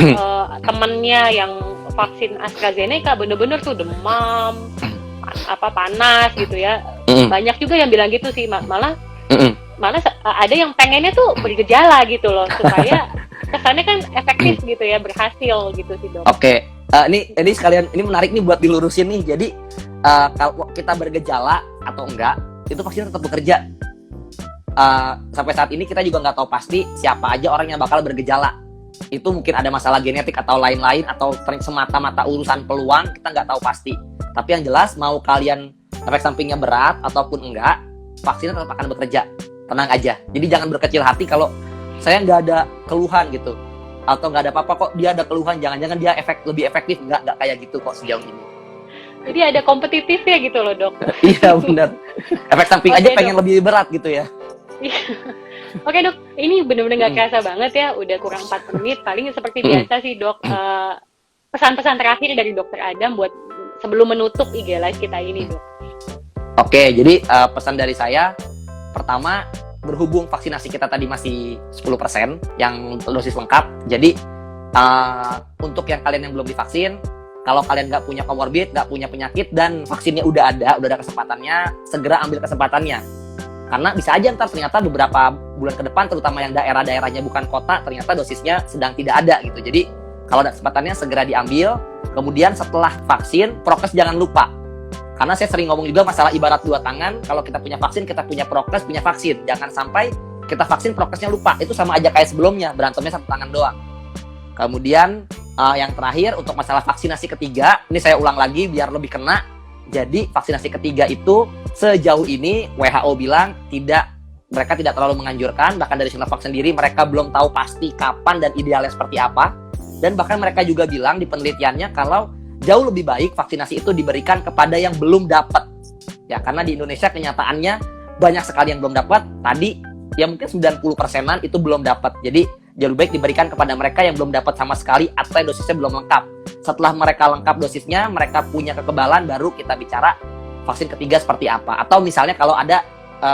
temennya yang vaksin AstraZeneca bener-bener tuh demam, panas gitu ya. Banyak juga yang bilang gitu sih, malah ada yang pengennya tuh bergejala gitu loh, supaya kesannya kan efektif gitu ya, berhasil gitu sih dok. Oke. Ini sekalian, ini menarik nih buat dilurusin nih. Jadi kalau kita bergejala atau enggak, itu vaksin tetap bekerja. Sampai saat ini kita juga nggak tahu pasti siapa aja orang yang bakal bergejala. Itu mungkin ada masalah genetik atau lain-lain, atau semata-mata urusan peluang, kita nggak tahu pasti. Tapi yang jelas, mau kalian efek sampingnya berat ataupun enggak, vaksinnya tetap akan bekerja. Tenang aja. Jadi jangan berkecil hati kalau saya nggak ada keluhan gitu. atau nggak ada apa-apa kok dia ada keluhan, jangan-jangan dia lebih efektif, nggak kayak gitu kok sejauh ini. Jadi ada kompetitif ya gitu loh dok. Iya benar. Efek samping aja pengen lebih berat gitu ya. Oke dok, ini benar-benar nggak kerasa banget ya, udah kurang 4 menit. Paling seperti biasa sih dok, pesan-pesan terakhir dari dokter Adam buat sebelum menutup IG Live kita ini dok. Oke, jadi pesan dari saya, pertama, berhubung vaksinasi kita tadi masih 10% yang dosis lengkap, jadi untuk yang kalian yang belum divaksin, kalau kalian nggak punya comorbid, nggak punya penyakit, dan vaksinnya udah ada kesempatannya, segera ambil kesempatannya. Karena bisa aja ntar ternyata beberapa bulan ke depan, terutama yang daerah-daerahnya bukan kota, ternyata dosisnya sedang tidak ada gitu. Jadi kalau ada kesempatannya segera diambil. Kemudian setelah vaksin, prokes jangan lupa. Karena saya sering ngomong juga masalah ibarat dua tangan, kalau kita punya vaksin, kita punya prokes, punya vaksin. Jangan sampai kita vaksin, prokesnya lupa. Itu sama aja kayak sebelumnya, berantemnya satu tangan doang. Kemudian yang terakhir untuk masalah vaksinasi ketiga, ini saya ulang lagi biar lebih kena. Jadi vaksinasi ketiga itu sejauh ini WHO bilang mereka tidak terlalu menganjurkan, bahkan dari Sinovac sendiri mereka belum tahu pasti kapan dan idealnya seperti apa. Dan bahkan mereka juga bilang di penelitiannya kalau jauh lebih baik vaksinasi itu diberikan kepada yang belum dapat. Ya, karena di Indonesia kenyataannya banyak sekali yang belum dapat. Tadi ya mungkin 90%-an itu belum dapat. Jadi jauh lebih baik diberikan kepada mereka yang belum dapat sama sekali atau yang dosisnya belum lengkap. Setelah mereka lengkap dosisnya, mereka punya kekebalan, baru kita bicara vaksin ketiga seperti apa. Atau misalnya kalau ada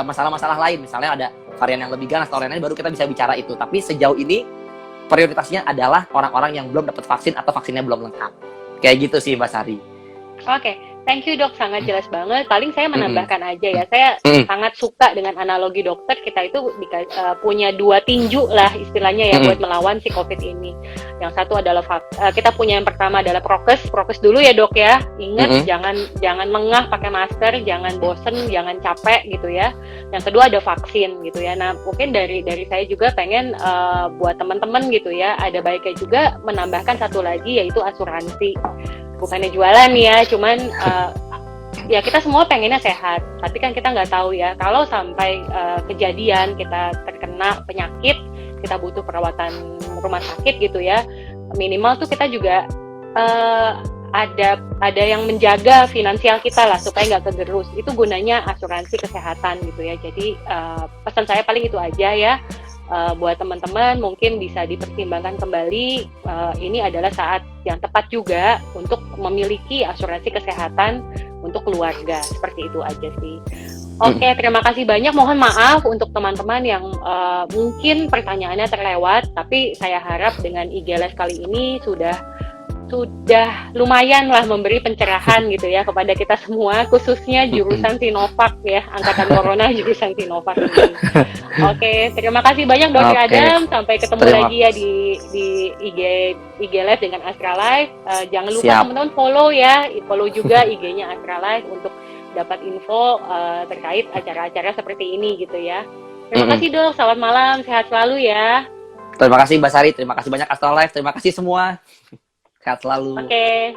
masalah-masalah lain, misalnya ada varian yang lebih ganas atau lain-lain, baru kita bisa bicara itu. Tapi sejauh ini prioritasnya adalah orang-orang yang belum dapat vaksin atau vaksinnya belum lengkap. Kayak gitu sih Mbak Sari. Oke, thank you dok, sangat jelas banget. Paling saya menambahkan aja ya, saya sangat suka dengan analogi dokter. Kita itu punya dua tinju lah istilahnya ya buat melawan si COVID ini. Yang satu adalah kita punya yang pertama adalah prokes dulu ya dok ya. Ingat jangan lengah pakai masker, jangan bosen, jangan capek gitu ya. Yang kedua ada vaksin gitu ya. Nah mungkin dari saya juga pengen buat teman-teman gitu ya, ada baiknya juga menambahkan satu lagi yaitu asuransi. Bukannya jualan ya, cuman ya kita semua pengennya sehat, tapi kan kita nggak tahu ya, kalau sampai kejadian kita terkena penyakit, kita butuh perawatan rumah sakit gitu ya, minimal tuh kita juga ada yang menjaga finansial kita lah supaya nggak kegerus. Itu gunanya asuransi kesehatan gitu ya. Jadi pesan saya paling itu aja ya. Buat teman-teman mungkin bisa dipertimbangkan kembali, ini adalah saat yang tepat juga untuk memiliki asuransi kesehatan untuk keluarga. Seperti itu aja sih. Oke, terima kasih banyak. Mohon maaf untuk teman-teman yang mungkin pertanyaannya terlewat, tapi saya harap dengan IG Live kali ini sudah lumayan lah memberi pencerahan gitu ya kepada kita semua, khususnya jurusan Sinovac ya, angkatan Corona jurusan Sinovac ini. Oke, terima kasih banyak Dr. Adam, sampai ketemu lagi ya di IG Live dengan Astra Live. Jangan lupa teman-teman follow juga IG-nya Astra Live untuk dapat info terkait acara-acara seperti ini gitu ya. Terima kasih dok, selamat malam, sehat selalu ya. Terima kasih Mbak Sari, terima kasih banyak Astra Live, terima kasih semua. Sehat selalu. Oke.